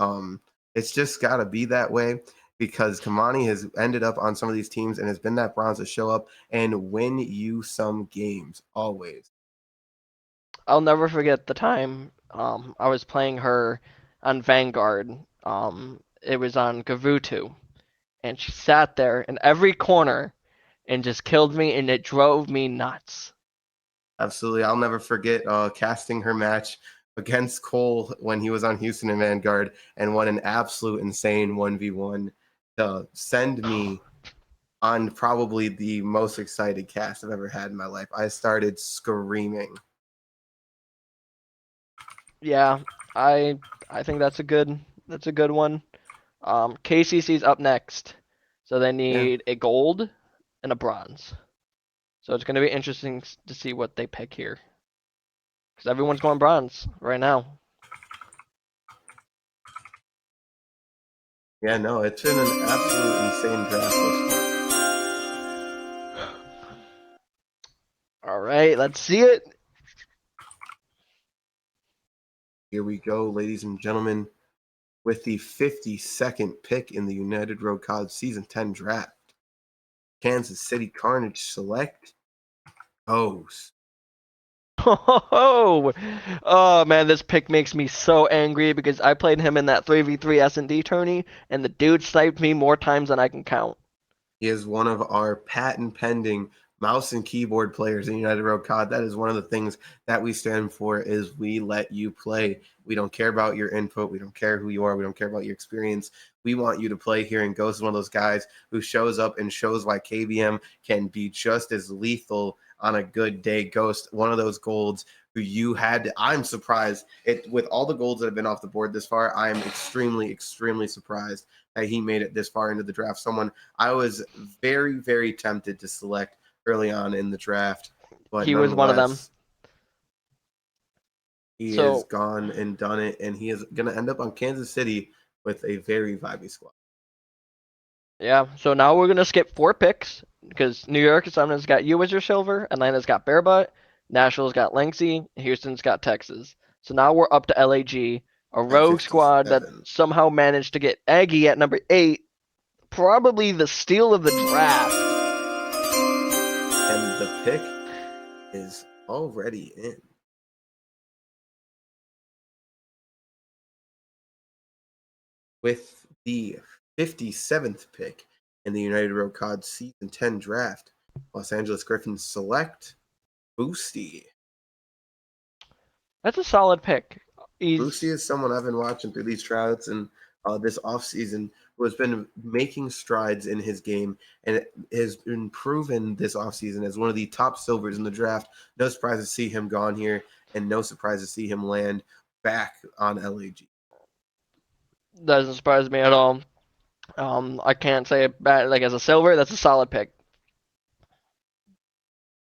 it's just got to be that way because Kamani has ended up on some of these teams and has been that bronze to show up and win you some games always. I'll never forget the time I was playing her on Vanguard. It was on Gavutu, and she sat there in every corner and just killed me, and it drove me nuts. Absolutely. I'll never forget casting her match against Cole when he was on Houston and Vanguard and won an absolute insane 1v1 to send me on probably the most excited cast I've ever had in my life. I started screaming. Yeah, I think that's a good one. KCC's up next, so they need a gold and a bronze. So it's going to be interesting to see what they pick here, because everyone's going bronze right now. Yeah, no, it's been an absolute insane draft list. All right, let's see it. Here we go, ladies and gentlemen, with the 52nd pick in the United Road COD Season 10 draft. Kansas City Carnage select Ghost. Oh, oh man, this pick makes me so angry because I played him in that 3v3 S&D tourney, and the dude sniped me more times than I can count. He is one of our patent pending mouse and keyboard players in United Road COD. That is one of the things that we stand for is we let you play. We don't care about your input. We don't care who you are. We don't care about your experience. We want you to play here. And Ghost is one of those guys who shows up and shows why KBM can be just as lethal on a good day. Ghost, one of those golds who you had. I'm surprised with all the golds that have been off the board this far. I am extremely, extremely surprised that he made it this far into the draft. Someone I was very, very tempted to select early on in the draft, but He was one of them. nonetheless, he is So gone and done it, and he is going to end up on Kansas City with a very vibey squad. yeah, so now we're gonna skip 4 picks because New York has got you as your silver, Atlanta's got Bearbutt, Nashville's got Lanksy, Houston's got Texas. So now we're up to LAG, a At rogue squad that 57. somehow managed to get Aggie at number 8, probably the steal of the draft. And the pick is already in. With the 57th pick in the United Road COD Season 10 draft, Los Angeles Griffins select Boosty. That's a solid pick. Boosie He's is someone I've been watching through these tryouts and this offseason who has been making strides in his game and has been proven this offseason as one of the top silvers in the draft. No surprise to see him gone here, and no surprise to see him land back on LAG. doesn't surprise me at all. I can't say it bad. Like as a silver, that's a solid pick.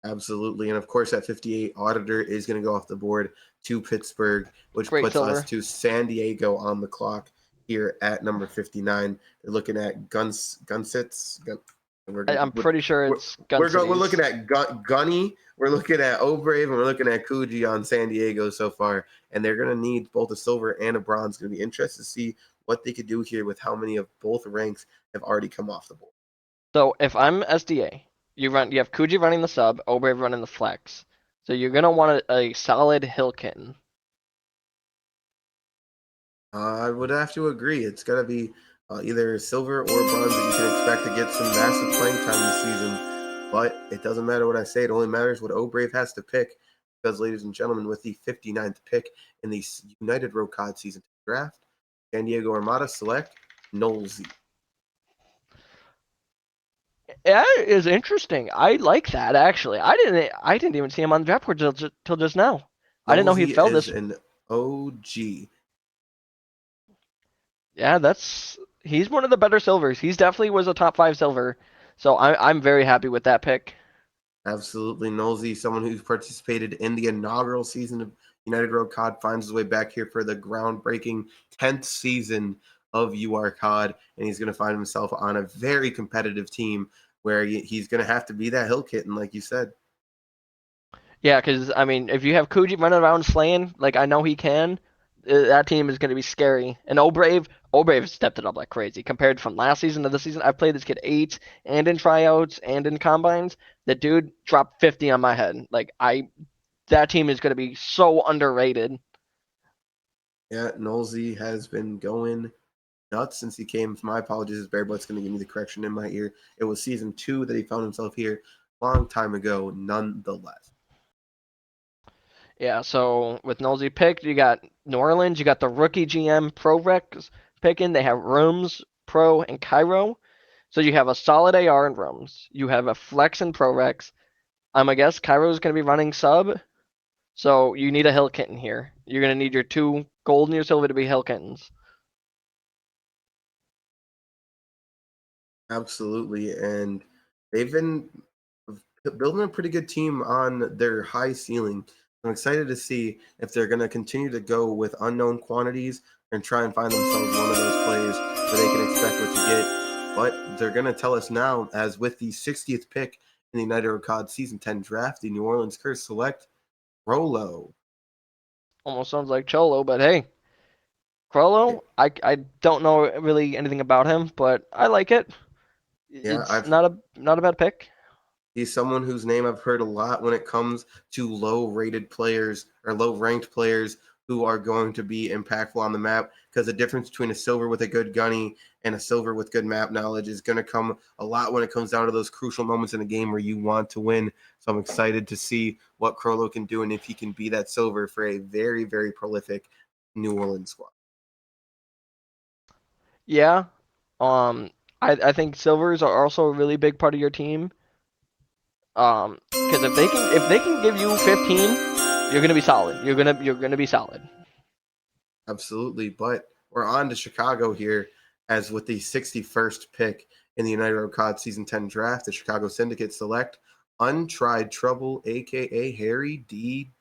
Absolutely. And of course, at 58, Auditor is going to go off the board to Pittsburgh, which Great puts us silver. to San Diego on the clock here at number 59. They're looking at Gunsits. I'm pretty sure it's Gun We're Cities. looking at Gunny, we're looking at O'Brave, and we're looking at Coogee on San Diego so far. And they're going to need both a silver and a bronze. Going to be interested to see what they could do here with how many of both ranks have already come off the board. So if I'm SDA, you have Kuji running the sub, Obrave running the flex. So you're gonna want a solid hill kitten. I would have to agree. It's got to be either silver or bronze that you can expect to get some massive playing time this season. But it doesn't matter what I say. It only matters what O'Brave has to pick. Because, ladies and gentlemen, with the 59th pick in the United Road COD Season draft, San Diego Armada select Nolsey. That is interesting. I like that actually. I didn't even see him on the draft board till just now. I didn't know he Nolsey fell is this. an OG. Yeah, he's one of the better silvers. He's definitely was a top 5 silver. So I'm very happy with that pick. Absolutely. Nolsey, someone who's participated in the inaugural season of United Road COD, finds his way back here for the groundbreaking 10th season of UR COD, and he's going to find himself on a very competitive team where he's going to have to be that hill kitten, like you said. Yeah, because I mean, if you have Kuji running around slaying, like I know he can, that team is going to be scary. And Obrave stepped it up like crazy compared from last season to this season. I played this kid 8 and in tryouts and in combines. The dude dropped 50 on my head. That team is going to be so underrated. Yeah, Nolsey has been going nuts since he came. My apologies, Bearbutt's going to give me the correction in my ear. It was season 2 that he found himself here, long time ago, nonetheless. Yeah, so with Nosey picked, you got New Orleans, you got the rookie GM Pro Rex picking. They have Rooms, Pro, and Cairo. So you have a solid AR in Rooms. You have a Flex and Pro Rex. I guess Cairo's going to be running sub. So you need a hill kitten here. You're going to need your 2 gold and your silver to be hill kittens. Absolutely. And they've been building a pretty good team on their high ceiling. I'm excited to see if they're going to continue to go with unknown quantities and try and find themselves one of those plays where they can expect what you get. But they're going to tell us now, as with the 60th pick in the United Road COD Season 10 draft, the New Orleans Curse select Rolo. Almost sounds like Cholo, but hey. Crollo, I don't know really anything about him, but I like it. Yeah, It's not a bad pick. He's someone whose name I've heard a lot when it comes to low-rated players or low-ranked players who are going to be impactful on the map, because the difference between a silver with a good gunny and a silver with good map knowledge is going to come a lot when it comes down to those crucial moments in a game where you want to win. So I'm excited to see what Crollo can do and if he can be that silver for a very, very prolific New Orleans squad. Yeah. Um, I think silvers are also a really big part of your team. Because if they can give you 15, you're gonna be solid. You're gonna be solid. Absolutely. But we're on to Chicago here, as with the 61st pick in the United Road COD Season 10 draft, the Chicago Syndicate select Untried Trouble, aka Harry D.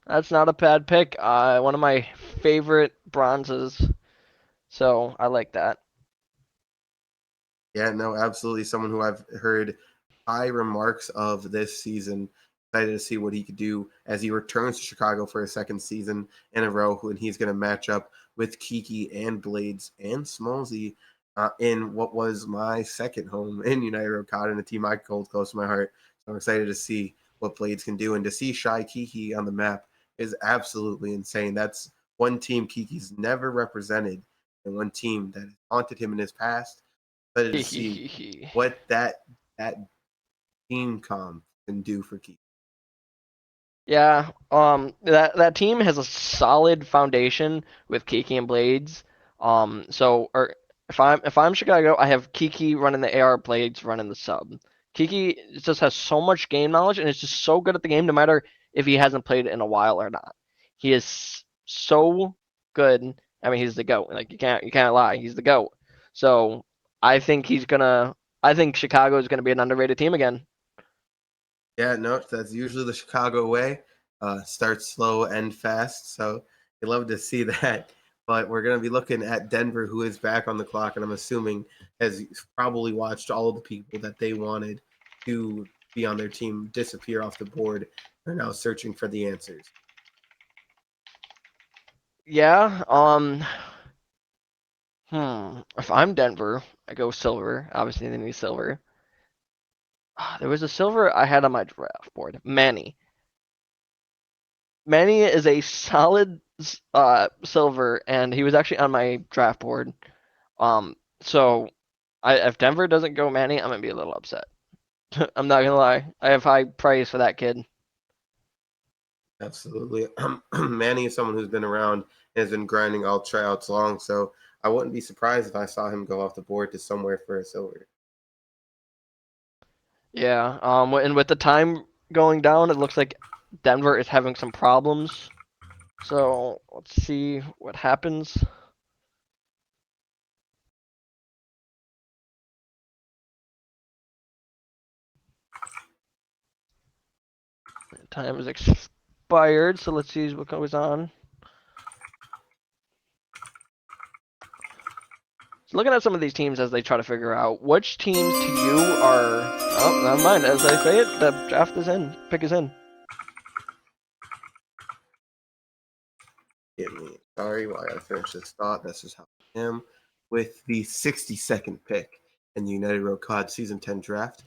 That's not a bad pick. One of my favorite bronzes, so I like that. Yeah, no, absolutely. Someone who I've heard high remarks of this season. Excited to see what he could do as he returns to Chicago for a second season in a row, and he's going to match up with Kiki and Blades and Smallsy in what was my second home in United Road COD, and a team I hold close to my heart. So I'm excited to see what Blades can do, and to see Shy Kiki on the map is absolutely insane. That's one team Kiki's never represented, and one team that has haunted him in his past. Excited to see what that team comp can do for Keith. Yeah, that team has a solid foundation with Kiki and Blades. So or if I'm Chicago, I have Kiki running the AR, Blades running the sub. Kiki just has so much game knowledge and is just so good at the game, no matter if he hasn't played in a while or not. He is so good. I mean, he's the GOAT. Like you can't lie, he's the GOAT. So I think Chicago is gonna be an underrated team again. Yeah, no, that's usually the Chicago way. Start slow, end fast. So you love to see that. But we're going to be looking at Denver, who is back on the clock, and I'm assuming has probably watched all of the people that they wanted to be on their team disappear off the board. They're now searching for the answers. Yeah. If I'm Denver, I go silver. Obviously, they need silver. There was a silver I had on my draft board. Manny. Manny is a solid silver, and he was actually on my draft board. So if Denver doesn't go Manny, I'm gonna be a little upset. I'm not gonna lie. I have high praise for that kid. Absolutely. Manny is someone who's been around and has been grinding all tryouts long, so I wouldn't be surprised if I saw him go off the board to somewhere for a silver. Yeah. And with the time going down, it looks like Denver is having some problems. So let's see what happens. Time is expired, so let's see what goes on. So looking at some of these teams as they try to figure out which teams to you are. Oh, never mind. As I say it, the draft is in. Pick is in. Get me. Sorry, well, I gotta finish this thought. That's just how I am. With the 62nd pick in the United Road COD Season 10 draft,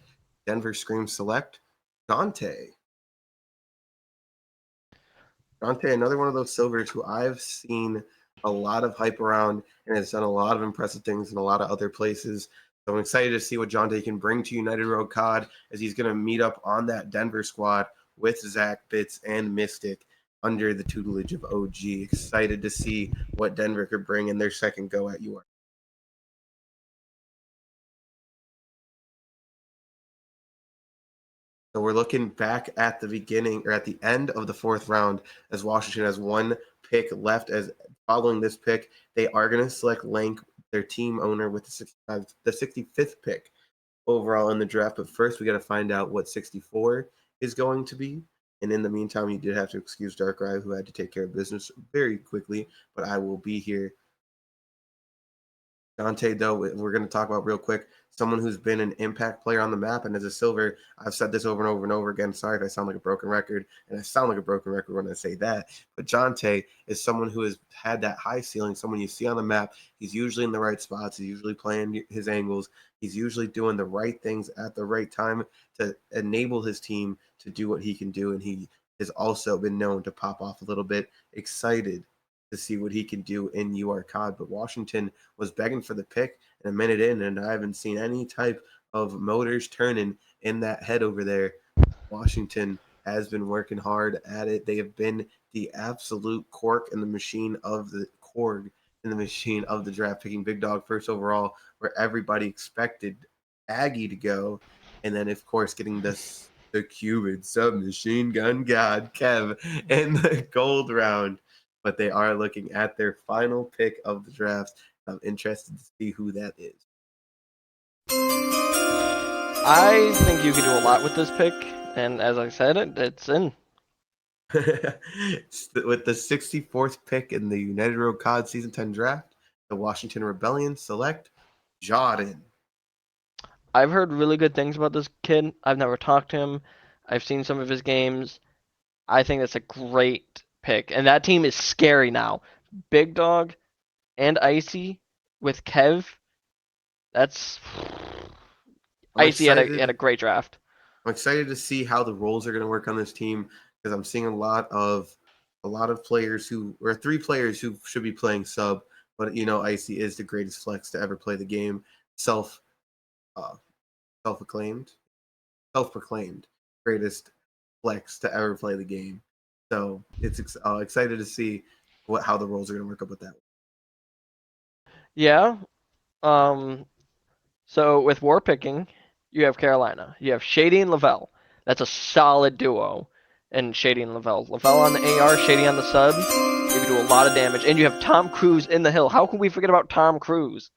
Denver Scream select Dante. Dante, another one of those silvers who I've seen a lot of hype around and has done a lot of impressive things in a lot of other places. So I'm excited to see what Dante can bring to United Road COD, as he's going to meet up on that Denver squad with Zach Bitz and Mystic under the tutelage of OG. Excited to see what Denver could bring in their second go at UR. So we're looking back at the beginning or at the end of the fourth round, as Washington has one pick left. As following this pick, they are going to select Lank, their team owner, with the 65th pick overall in the draft. But first, we got to find out what 64 is going to be. And in the meantime, you did have to excuse DarkRai, who had to take care of business very quickly. But I will be here Dante, though, we're going to talk about real quick. Someone who's been an impact player on the map and as a silver. I've said this over and over and over again. Sorry if I sound like a broken record, and I sound like a broken record when I say that. But Dante is someone who has had that high ceiling. Someone you see on the map. He's usually in the right spots. He's usually playing his angles. He's usually doing the right things at the right time to enable his team to do what he can do. And he has also been known to pop off a little bit. Excited to see what he can do in UR COD. But Washington was begging for the pick and a minute in, and I haven't seen any type of motors turning in that head over there. Washington has been working hard at it. They have been the absolute cork in the machine of the Korg in the machine of the draft, picking Big Dog first overall, where everybody expected Aggie to go, and then of course getting the Cuban submachine gun god Kev in the gold round. But they are looking at their final pick of the draft. I'm interested to see who that is. I think you could do a lot with this pick, and as I said, it's in. With the 64th pick in the United Road COD Season 10 draft, the Washington Rebellion select Jordan. I've heard really good things about this kid. I've never talked to him. I've seen some of his games. I think that's a great pick, and that team is scary now. Big Dog and Icy with Kev. That's I'm Icy had a excited. great draft. I'm excited to see how the roles are going to work on this team because I'm seeing a lot of players who or three players who should be playing sub, but Icy is the greatest flex to ever play the game. Self uh, self-acclaimed, self-proclaimed greatest flex to ever play the game. So it's excited to see how the roles are going to work up with that. Yeah. Um. So with war picking, you have Carolina. You have Shady and Lavelle. That's a solid duo. And Shady and Lavelle. Lavelle on the AR, Shady on the sub. You can do a lot of damage. And you have Tom Cruise in the hill. How can we forget about Tom Cruise?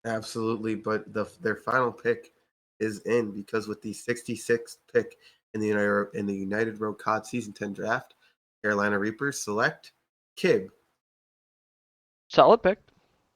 Absolutely, but their final pick is in because with the 66th pick in the United Road COD Season 10 draft, Carolina Reapers select Kib. Solid pick.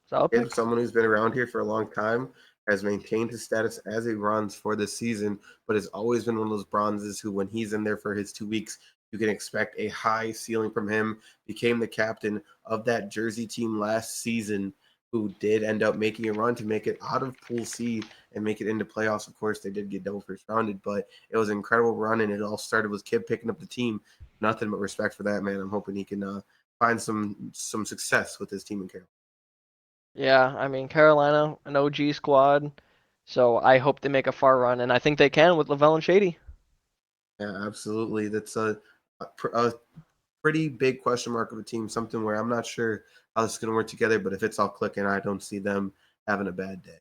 Solid Kib, pick. someone who's been around here for a long time, has maintained his status as a bronze for this season, but has always been one of those bronzes who, when he's in there for his 2 weeks, you can expect a high ceiling from him. Became the captain of that Jersey team last season, who did end up making a run to make it out of Pool C and make it into playoffs. Of course, they did get double first rounded, but it was an incredible run, and it all started with Kib picking up the team. Nothing but respect for that man. I'm hoping he can find some success with his team in Carolina. Yeah, I mean Carolina, an OG squad. So I hope they make a far run, and I think they can with Lavelle and Shady. Yeah, absolutely. That's a pretty big question mark of a team. Something where I'm not sure how this is going to work together, but if it's all clicking, I don't see them having a bad day.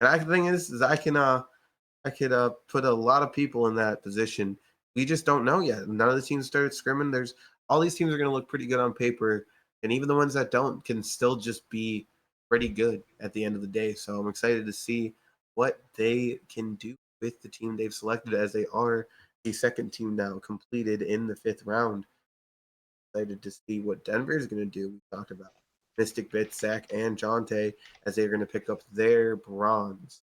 And the thing is I could put a lot of people in that position. We just don't know yet. None of the teams started scrimming. There's all these teams are going to look pretty good on paper, and even the ones that don't can still just be pretty good at the end of the day. So I'm excited to see what they can do with the team they've selected, as they are the second team now completed in the fifth round. Excited to see what Denver is going to do. We talked about Mystic Bits, Zach, and Jonte as they're going to pick up their bronze.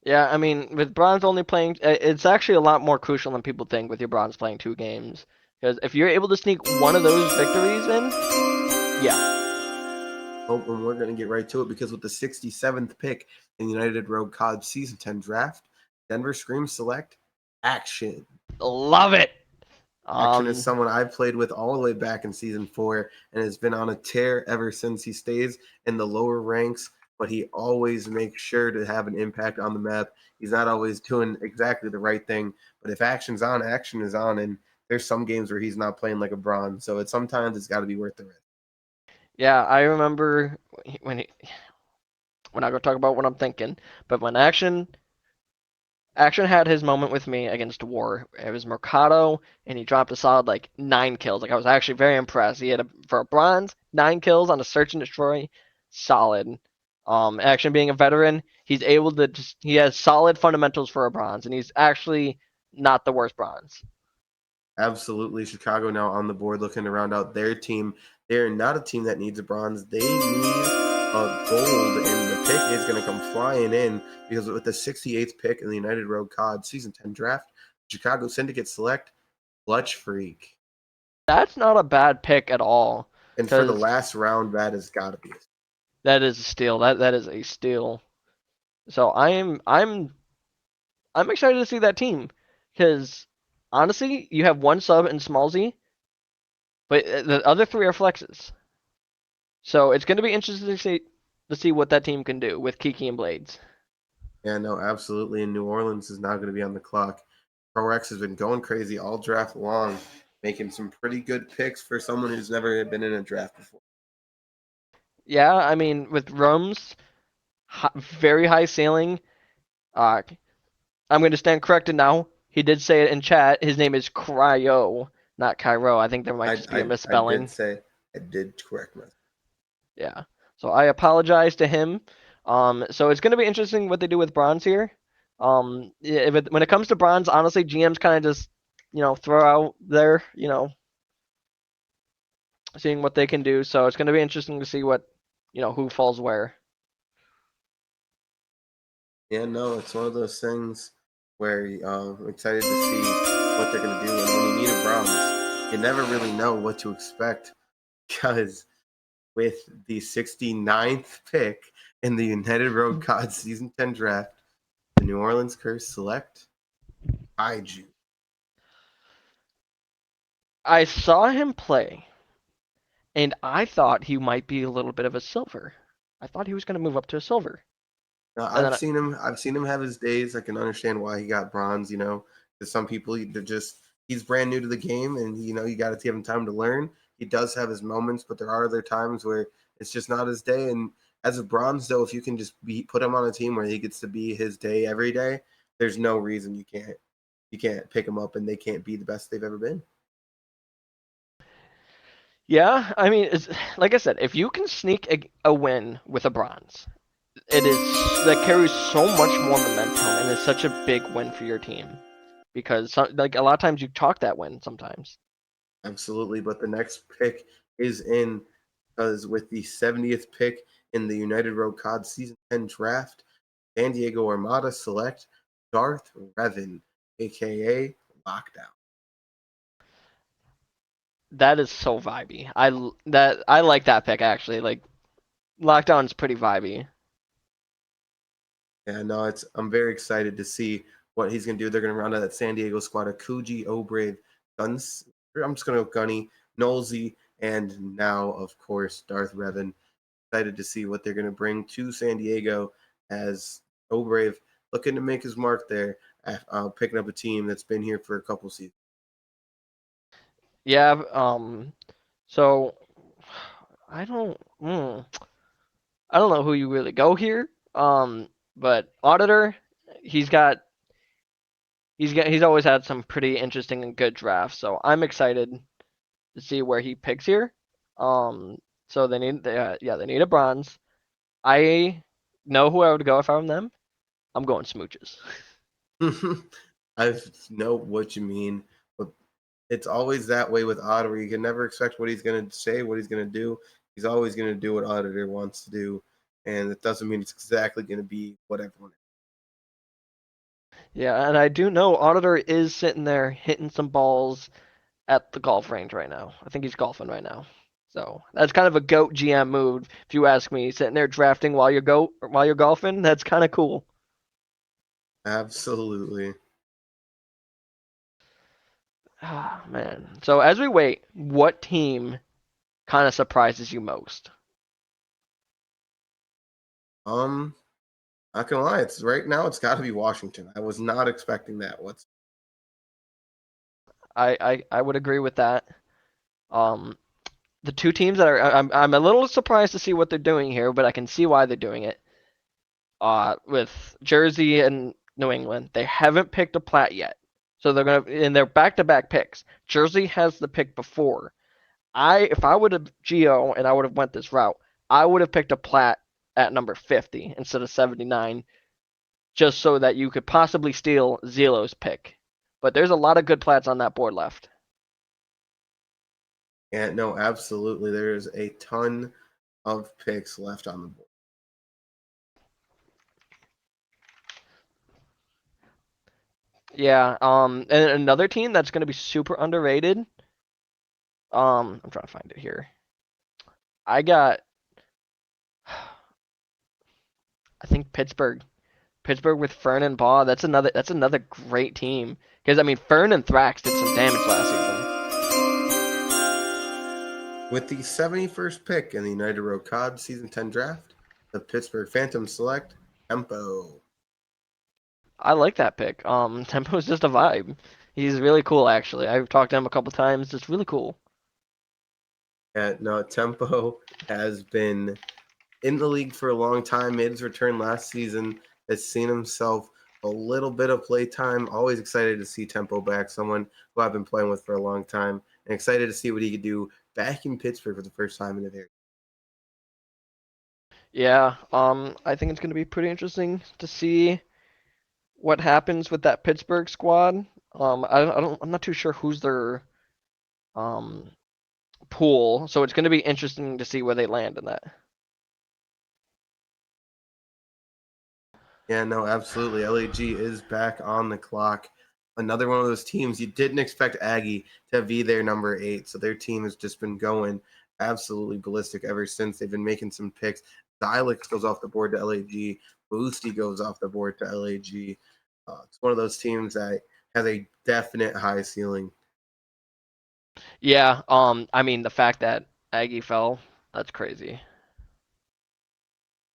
Yeah, I mean, with Bronze only playing, it's actually a lot more crucial than people think with your Bronze playing 2 games. Because if you're able to sneak one of those victories in, yeah, Oh, and we're going to get right to it because with the 67th pick in United Road COD Season 10 draft, Denver Scream select Action. love it. Action is Um, someone I've played with all the way back in Season 4 and has been on a tear ever since. He stays in the lower ranks, but he always makes sure to have an impact on the map. He's not always doing exactly the right thing, but if action's on, action is on. And there's some games where he's not playing like a bronze. So sometimes it's got to be worth the risk. yeah, I remember when he, we're not gonna talk about what I'm thinking, but when Action had his moment with me against War. It was Mercado, and he dropped a solid like 9 kills. Like I was actually very impressed. He had for a bronze 9 kills on a search and destroy, solid. Action being a veteran, he's able to he has solid fundamentals for a bronze, and he's actually not the worst bronze. Absolutely. Chicago now on the board looking to round out their team. They're not a team that needs a bronze. They need a gold, and the pick is going to come flying in because with the 68th pick in the United Road COD Season 10 draft, Chicago Syndicate select Clutch Freak. That's not a bad pick at all. And for the Because last round, that has got to be it. that is a steal. That is a steal. So I'm excited to see that team because honestly, you have one sub in Smallzy, but the other three are flexes. So it's going to be interesting to see what that team can do with Kiki and Blades. Yeah, no, absolutely. And New Orleans is not going to be on the clock. ProRex has been going crazy all draft long, making some pretty good picks for someone who's never been in a draft before. Yeah, I mean with Rums, very high ceiling. Uh, I'm going to stand corrected now. He did say it in chat. His name is Cryo, not Cairo. I think there might I, just be a I, I did misspelling. say, I did correct myself. Yeah. So I apologize to him. So it's going to be interesting what they do with bronze here. When it comes to bronze, honestly, GMs kind of just, throw out there, seeing what they can do. So it's going to be interesting to see what, who falls where. Yeah, no, it's one of those things where I'm excited to see what they're going to do. And when you need a bronze, you never really know what to expect because with the 69th pick in the United Road COD Season 10 draft, the New Orleans Curse select Kaiju. I saw him play, and I thought he might be a little bit of a silver. I thought he was going to move up to a silver. Now, And I've then, seen him. I've seen him have his days. I can understand why he got bronze. Because some people they're just he's brand new to the game, and you got to give him time to learn. He does have his moments, but there are other times where it's just not his day. And as a bronze, though, if you can just put him on a team where he gets to be his day every day, there's no reason you can't pick him up, and they can't be the best they've ever been. yeah, I mean, like I said, if you can sneak a win with a bronze, that carries so much more momentum and is such a big win for your team because like a lot of times you talk that win sometimes. Absolutely, but the next pick is in because with the 70th pick in the United Road COD Season 10 draft, San Diego Armada select Darth Revan, aka Lockdown. That is so vibey. I like that pick actually. Like Lockdown's pretty vibey. Yeah, no, I'm very excited to see what he's gonna do. They're gonna round out that San Diego squad of Kuji, Obrave, Guns. I'm just gonna go Gunny, Nolsey, and now of course Darth Revan. Excited to see what they're gonna bring to San Diego as Obrave looking to make his mark there, picking up a team that's been here for a couple seasons. Yeah. So I don't. I don't know who you really go here. But Auditor, he's got he's always had some pretty interesting and good drafts. So I'm excited to see where he picks here. Um, so they need a bronze. I know who I would go if I'm them. I'm going Smooches. I know what you mean, but it's always that way with Otter. You can never expect what he's going to say, what he's going to do. He's always going to do what Auditor wants to do, and it doesn't mean it's exactly going to be what everyone. Yeah, and I do know Auditor is sitting there hitting some balls at the golf range right now. I think he's golfing right now. So that's kind of a goat GM move, if you ask me. Sitting there drafting while you're golfing, that's kind of cool. Absolutely. Ah, man. So as we wait, what team kind of surprises you most? Um, not gonna lie, it's right now. It's got to be Washington. I was not expecting that. What's I would agree with that. Um, the two teams that I'm a little surprised to see what they're doing here, but I can see why they're doing it. With Jersey and New England, they haven't picked a plat yet, so they're gonna in their back-to-back picks. Jersey has the pick before. If I would have Geo and I would have went this route, I would have picked a plat at number 50 instead of 79, just so that you could possibly steal Zelo's pick. But there's a lot of good plats on that board left. Yeah, no, absolutely. There's a ton of picks left on the board. Yeah. And another team that's going to be super underrated. I'm trying to find it here. I got, I think Pittsburgh. Pittsburgh with Fern and Baugh. That's another great team. Because I mean, Fern and Thrax did some damage last season. With the 71st pick in the United Row COD Season 10 draft, the Pittsburgh Phantom select Tempo. I like that pick. Tempo is just a vibe. He's really cool, actually. I've talked to him a couple times. It's really cool. Yeah, no, Tempo has been in the league for a long time. Made his return last season. Has seen himself a little bit of play time. Always excited to see Tempo back. Someone who I've been playing with for a long time, and excited to see what he could do back in Pittsburgh for the first time in a very. Yeah. I think it's going to be pretty interesting to see what happens with that Pittsburgh squad. I'm not too sure who's their um pool, so it's going to be interesting to see where they land in that. Yeah, no, absolutely. LAG is back on the clock. Another one of those teams you didn't expect Aggie to be their number 8. So their team has just been going absolutely ballistic ever since. They've been making some picks. Dialix goes off the board to LAG. Boosty goes off the board to LAG. It's one of those teams that has a definite high ceiling. Yeah. I mean, the fact that Aggie fell, that's crazy.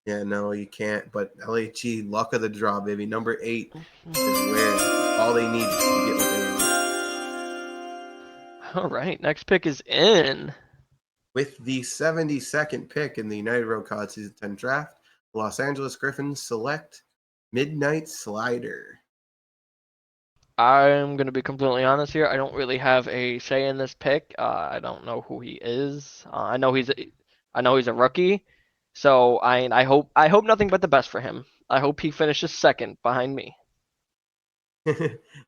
Yeah, no, you can't. But LAG, luck of the draw, baby. Number 8 is where all they need to get what they want. All right, next pick is in. With the 72nd pick in the United Road COD Season 10 draft, the Los Angeles Griffins select Midnight Slider. I'm gonna be completely honest here. I don't really have a say in this pick. I don't know who he is. I know he's a rookie. So I hope nothing but the best for him. I hope he finishes second behind me.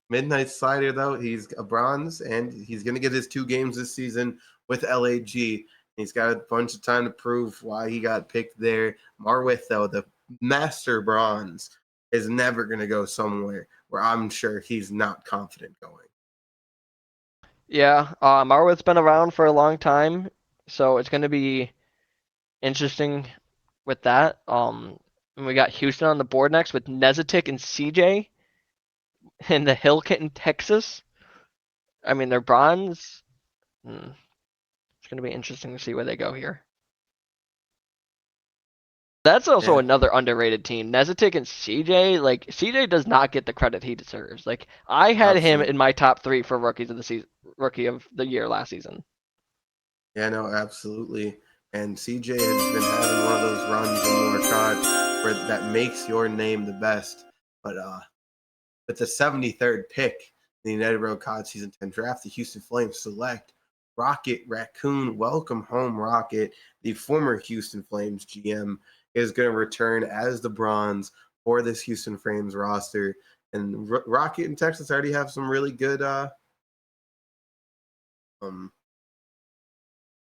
Midnight Slider, though, he's a bronze and he's going to get his 2 games this season with LAG. He's got a bunch of time to prove why he got picked there. Marwith, though, the master bronze, is never going to go somewhere where I'm sure he's not confident going. Yeah, Marwith's been around for a long time, so it's gonna be interesting with that. And we got Houston on the board next with Nezatik and CJ in the Hill Kit in Texas. I mean, they're bronze. It's going to be interesting to see where they go here. That's also Yeah, another underrated team. Nezatik and CJ, like CJ does not get the credit he deserves. Like I had him absolutely. in my top 3 for rookies of the season, rookie of the year last season. Yeah, no, absolutely. And CJ has been having one of those runs in your COD where that makes your name the best. But with the 73rd pick in the United Road COD Season 10 draft, the Houston Flames select Rocket Raccoon. Welcome home, Rocket. The former Houston Flames GM is going to return as the bronze for this Houston Flames roster. And Rocket and Texas already have some really good um,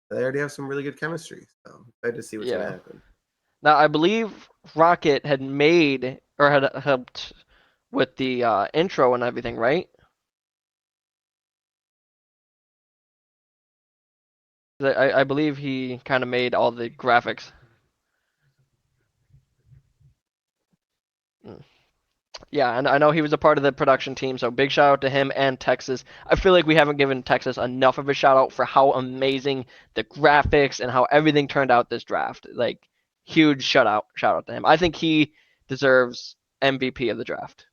they already have some really good chemistry. So excited to see what's going to Yeah. happen. Now I believe Rocket had made or had helped with the intro and everything, right? I believe he kind of made all the graphics. Mm. Yeah, and I know he was a part of the production team, so big shout out to him and Texas. I feel like we haven't given Texas enough of a shout out for how amazing the graphics and how everything turned out this draft. Like huge shout out to him. I think he deserves MVP of the draft.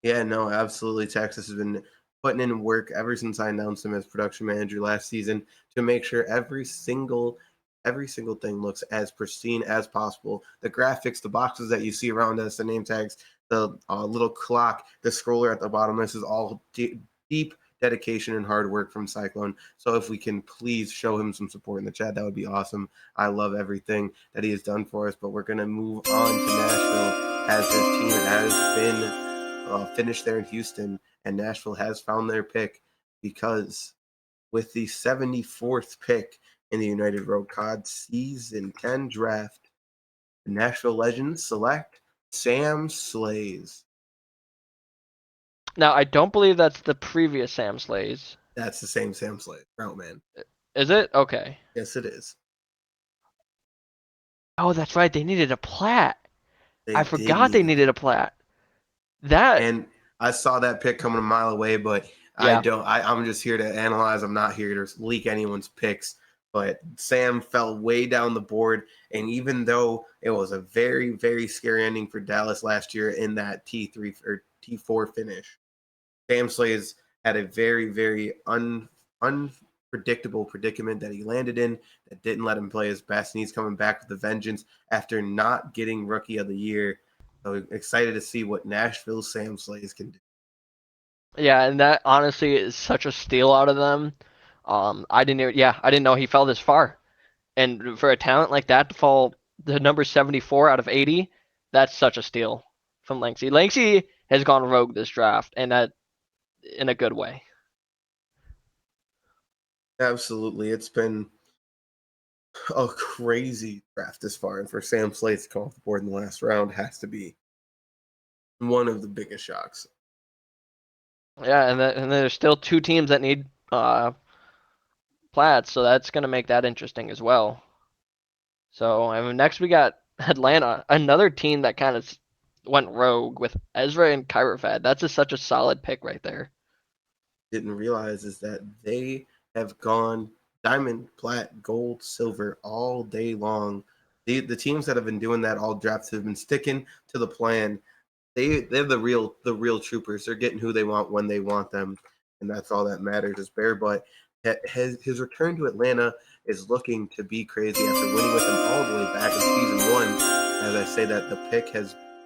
Yeah, no, absolutely. Texas has been putting in work ever since I announced him as production manager last season to make sure every single thing looks as pristine as possible. The graphics, the boxes that you see around us, the name tags, the little clock, the scroller at the bottom. This is all deep dedication and hard work from Cyclone. So if we can please show him some support in the chat, that would be awesome. I love everything that he has done for us, but we're gonna move on to Nashville as his team has been finished there in Houston, and Nashville has found their pick because with the 74th pick in the United Road COD Season 10 draft, the Nashville Legends select Sam Slays. Now, I don't believe that's the previous Sam Slays. That's the same Sam Slays, Route Man. Is it? Okay. Yes, it is. Oh, that's right. They needed a plat. They I did forgot they need needed a plat. That, And I saw that pick coming a mile away, but yeah. I'm just here to analyze. I'm not here to leak anyone's picks. But Sam fell way down the board. And even though it was a very, very scary ending for Dallas last year in that T3 or T4 finish, Sam Slays had a very, very unpredictable predicament that he landed in that didn't let him play his best. And he's coming back with a vengeance after not getting Rookie of the Year. So excited to see what Nashville Sam Slays can do. Yeah, and that honestly is such a steal out of them. I didn't know he fell this far. And for a talent like that to fall the number 74 out of 80, that's such a steal from Lanksy. Lanksy has gone rogue this draft, and that in a good way. Absolutely. It's been a crazy draft this far. And for Sam Slays to come off the board in the last round has to be one of the biggest shocks. Yeah, and there's still two teams that need plats, so that's going to make that interesting as well. So, I mean, next we got Atlanta, another team that kind of went rogue with Ezra and Kyrofad. That's such a solid pick right there. Didn't realize is that they have gone diamond, plat, gold, silver all day long. The teams that have been doing that all drafts have been sticking to the plan. They're the real troopers. They're getting who they want when they want them, and that's all that matters. Is Bear, but his return to Atlanta is looking to be crazy after winning with them all the way back in season one. As I say that the pick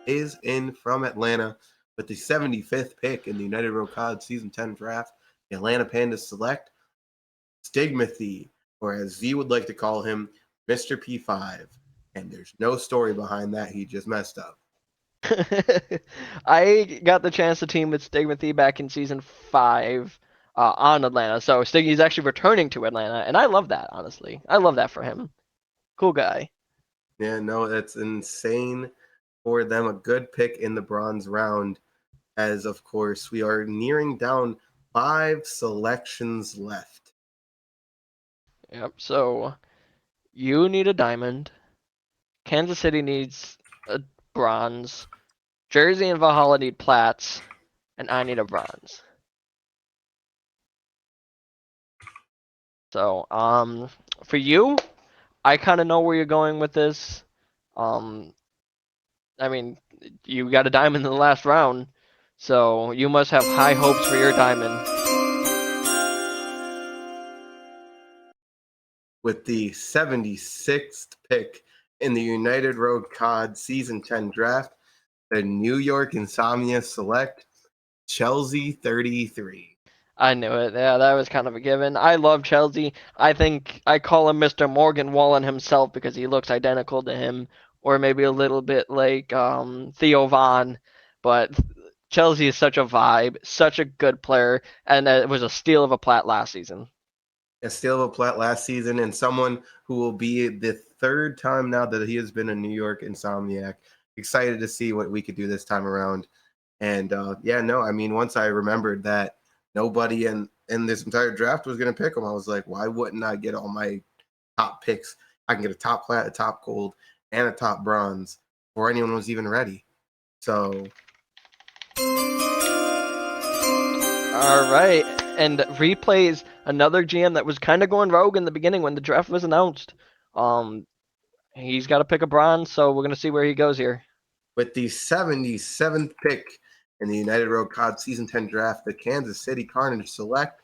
is in from Atlanta with the 75th pick in the United Road COD season 10 draft. The Atlanta Pandas select Stigmathy, or as Z would like to call him, Mr. P5. And there's no story behind that. He just messed up. I got the chance to team with Stigmathy back in season 5 on Atlanta. So Stiggy's actually returning to Atlanta, and I love that, honestly. I love that for him. Cool guy. Yeah, no, that's insane for them. A good pick in the bronze round, as of course we are nearing down 5 selections left. Yep. So you need a diamond. Kansas City needs a bronze. Jersey and Valhalla need plats, and I need a bronze. So, for you, I kind of know where you're going with this. Um, I mean, you got a diamond in the last round, so you must have high hopes for your diamond. With the 76th pick in the United Road COD Season 10 draft, the New York Insomnia select Chelsea 33. I knew it. Yeah, that was kind of a given. I love Chelsea. I think I call him Mr. Morgan Wallen himself because he looks identical to him, or maybe a little bit like Theo Vaughn. But Chelsea is such a vibe, such a good player, and it was a steal of a plat last season. A steal of a plat last season, and someone who will be the third time now that he has been a New York Insomniac. Excited to see what we could do this time around. And yeah, no, I mean, once I remembered that nobody in this entire draft was going to pick him, I was like, why wouldn't I get all my top picks? I can get a top plat, a top gold, and a top bronze before anyone was even ready. So All right, and replays another GM that was kind of going rogue in the beginning when the draft was announced. Um, he's got to pick a bronze, so we're gonna see where he goes here. with the 77th pick in the United Road COD Season 10 draft, the Kansas City Carnage select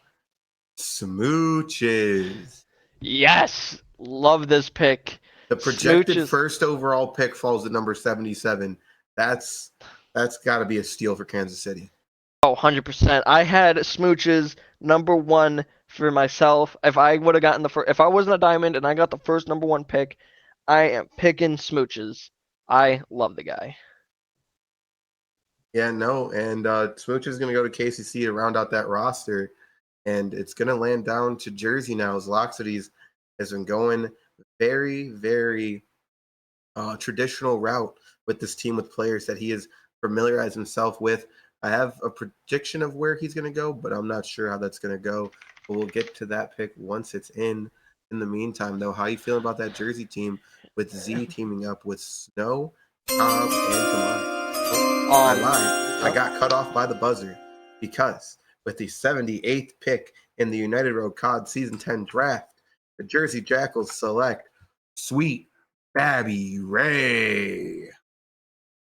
Smooches. Yes, love this pick. The projected Smooches. first overall pick falls at number 77. That's got to be a steal for Kansas City. Oh, 100%. I had Smooches number one for myself. If I would have gotten if I wasn't a diamond and I got the first number one pick, I am picking Smooches. I love the guy. Yeah, no, and Smooch is going to go to KCC to round out that roster. And it's going to land down to Jersey now as Loxodys has been going very, very traditional route with this team with players that he has familiarized himself with. I have a prediction of where he's going to go, but I'm not sure how that's going to go. But we'll get to that pick once it's in. In the meantime, though, how you feeling about that Jersey team with Z teaming up with Snow, Cobb, and Kamani? Oh, I lied. I got cut off by the buzzer because with the 78th pick in the United Road COD Season 10 draft, the Jersey Jackals select Sweet Babby Ray.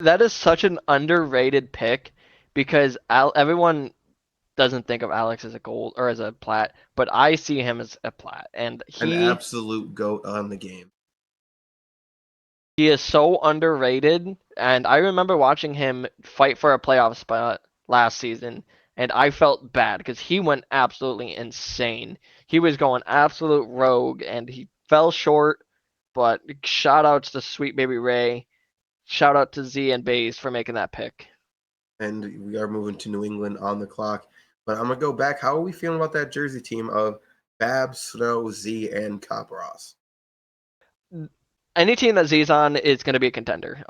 That is such an underrated pick because everyone doesn't think of Alex as a gold or as a plat, but I see him as a plat, and An he absolute goat on the game. he is so underrated. And I remember watching him fight for a playoff spot last season, and I felt bad because he went absolutely insane. He was going absolute rogue, and he fell short. But shout outs to Sweet Baby Ray. Shout out to Z and Baze for making that pick. And we are moving to New England on the clock. But I'm going to go back. How are we feeling about that Jersey team of Bab, Snow, Z, and Cobb Ross? Any team that Z's on is going to be a contender.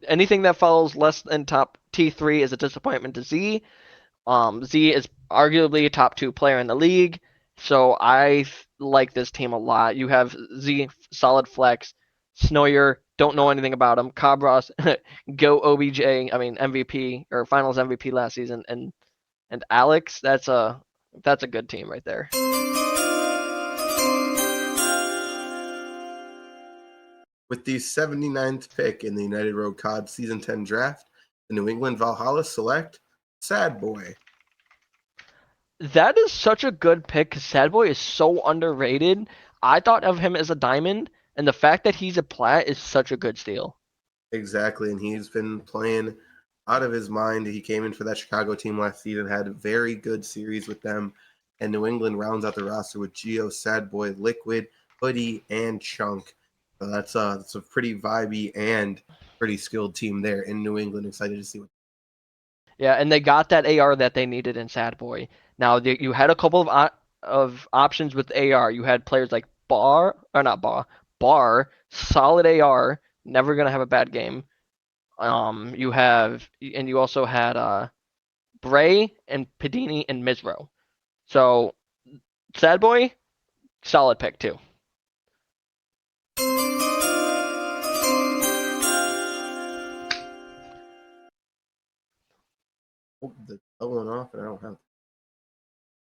Anything that falls less than top T3 is a disappointment to Z. Z is arguably a top 2 player in the league, so I like this team a lot. You have Z, solid flex. Snoyer, don't know anything about him. Cabras, go OBJ. I mean MVP or Finals MVP last season, and Alex, that's a good team right there. With the 79th pick in the United Road COD Season 10 draft, the New England Valhalla select Sad Boy. That is such a good pick because Sad Boy is so underrated. I thought of him as a diamond, and the fact that he's a plat is such a good steal. Exactly, and he's been playing out of his mind. He came in for that Chicago team last season, had a very good series with them, and New England rounds out the roster with Geo, Sad Boy, Liquid, Hoodie, and Chunk. So that's a pretty vibey and pretty skilled team there in New England. Excited to see what. Yeah, and they got that AR that they needed in Sad Boy. Now you had a couple of options with AR. You had players like Bar or not Bar, solid AR, never gonna have a bad game. You also had Bray and Padini and Mizro. So Sad Boy, solid pick too. Oh, the going off, and I don't have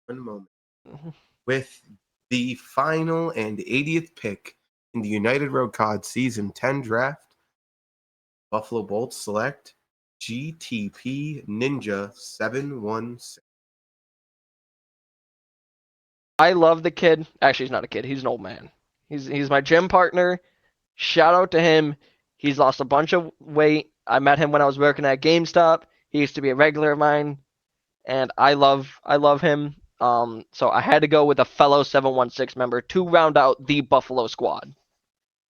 one moment. With the final and 80th pick in the United Road COD Season 10 draft, Buffalo Bolts select GTP Ninja 716. I love the kid. Actually, he's not a kid. He's an old man. He's my gym partner. Shout out to him. He's lost a bunch of weight. I met him when I was working at GameStop. He used to be a regular of mine, and I love him. So I had to go with a fellow 716 member to round out the Buffalo squad.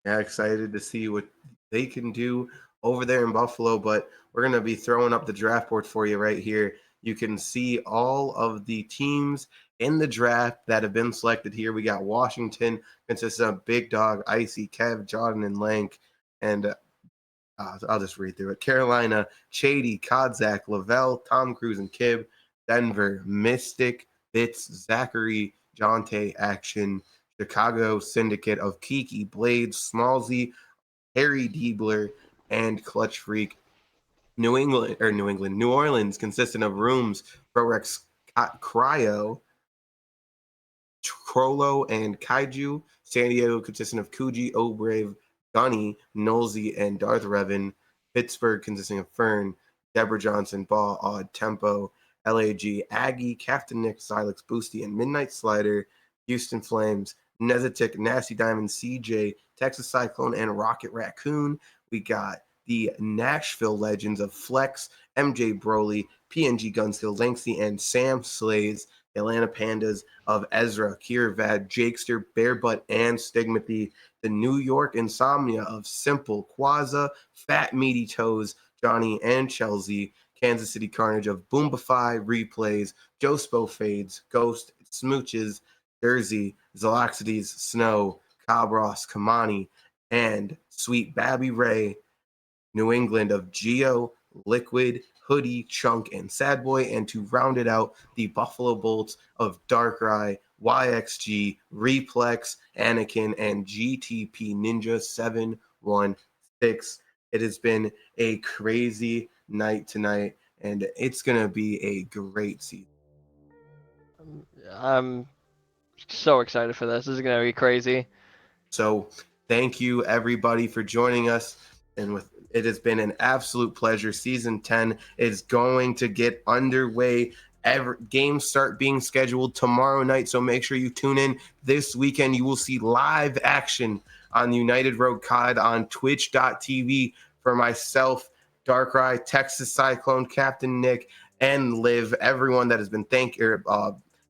Yeah, excited to see what they can do over there in Buffalo. But we're going to be throwing up the draft board for you right here. You can see all of the teams in the draft that have been selected here. We got Washington, consists of Big Dog, Icy, Kev, Jordan, and Lank. And I'll just read through it. Carolina, Chady, Kodzak, Lavelle, Tom Cruise, and Kib. Denver, Mystic, Bits, Zachary, Jonte, Action. Chicago Syndicate of Kiki, Blades, Smallsy, Harry Diebler, and Clutch Freak. New Orleans, consisting of Rooms, Prorex, Cryo, Trollo, and Kaiju. San Diego, consisting of Kuji, Obrave, Gunny, Nolsey, and Darth Revan. Pittsburgh, consisting of Fern, Deborah Johnson, Ball, Odd, Tempo, LAG, Aggie, Captain Nick, Silex, Boosty, and Midnight Slider. Houston Flames, Nezetik, Nasty Diamond, CJ, Texas Cyclone, and Rocket Raccoon. We got the Nashville Legends of Flex, MJ Broly, PNG Gunskill, Lanksy, and Sam Slays. The Atlanta Pandas of Ezra, Kirvad, Jakester, Bearbutt, and Stigmathy. The New York Insomnia of Simple, Quaza, Fat Meaty Toes, Johnny, and Chelsea. Kansas City Carnage of Boombify, Replays, Joe Spo Fades, Ghost, Smooches, Jersey, Zaloxides, Snow, Cabros, Kamani, and Sweet Babby Ray, New England of Geo, Liquid, Hoodie, Chunk, and Sad Boy, and to round it out, the Buffalo Bolts of DarkRai, YXG, Replex, Anakin, and GTP Ninja 716. It has been a crazy night tonight, and it's going to be a great season. I'm so excited for this. This is gonna be crazy. So thank you everybody for joining us. And with it has been an absolute pleasure. Season 10 is going to get underway. Games start being scheduled tomorrow night, so make sure you tune in this weekend. You will see live action on the United Road COD on twitch.tv for myself, DarkRai, Texas Cyclone, Captain Nick, and Liv, everyone that has been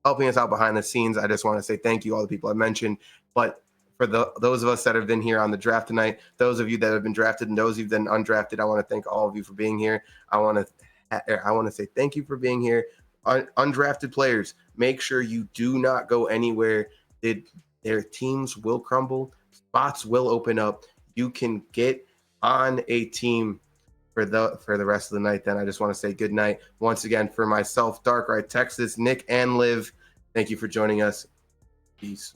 helping us out behind the scenes. I just want to say thank you, all the people I mentioned. But for those of us that have been here on the draft tonight, those of you that have been drafted and those of you that are undrafted, I want to thank all of you for being here. I want to say thank you for being here. Undrafted players, make sure you do not go anywhere. Their teams will crumble. Spots will open up. You can get on a team for the rest of the night. Then I just want to say good night once again for myself, DarkRai, Texas, Nick, and Liv. Thank you for joining us. Peace.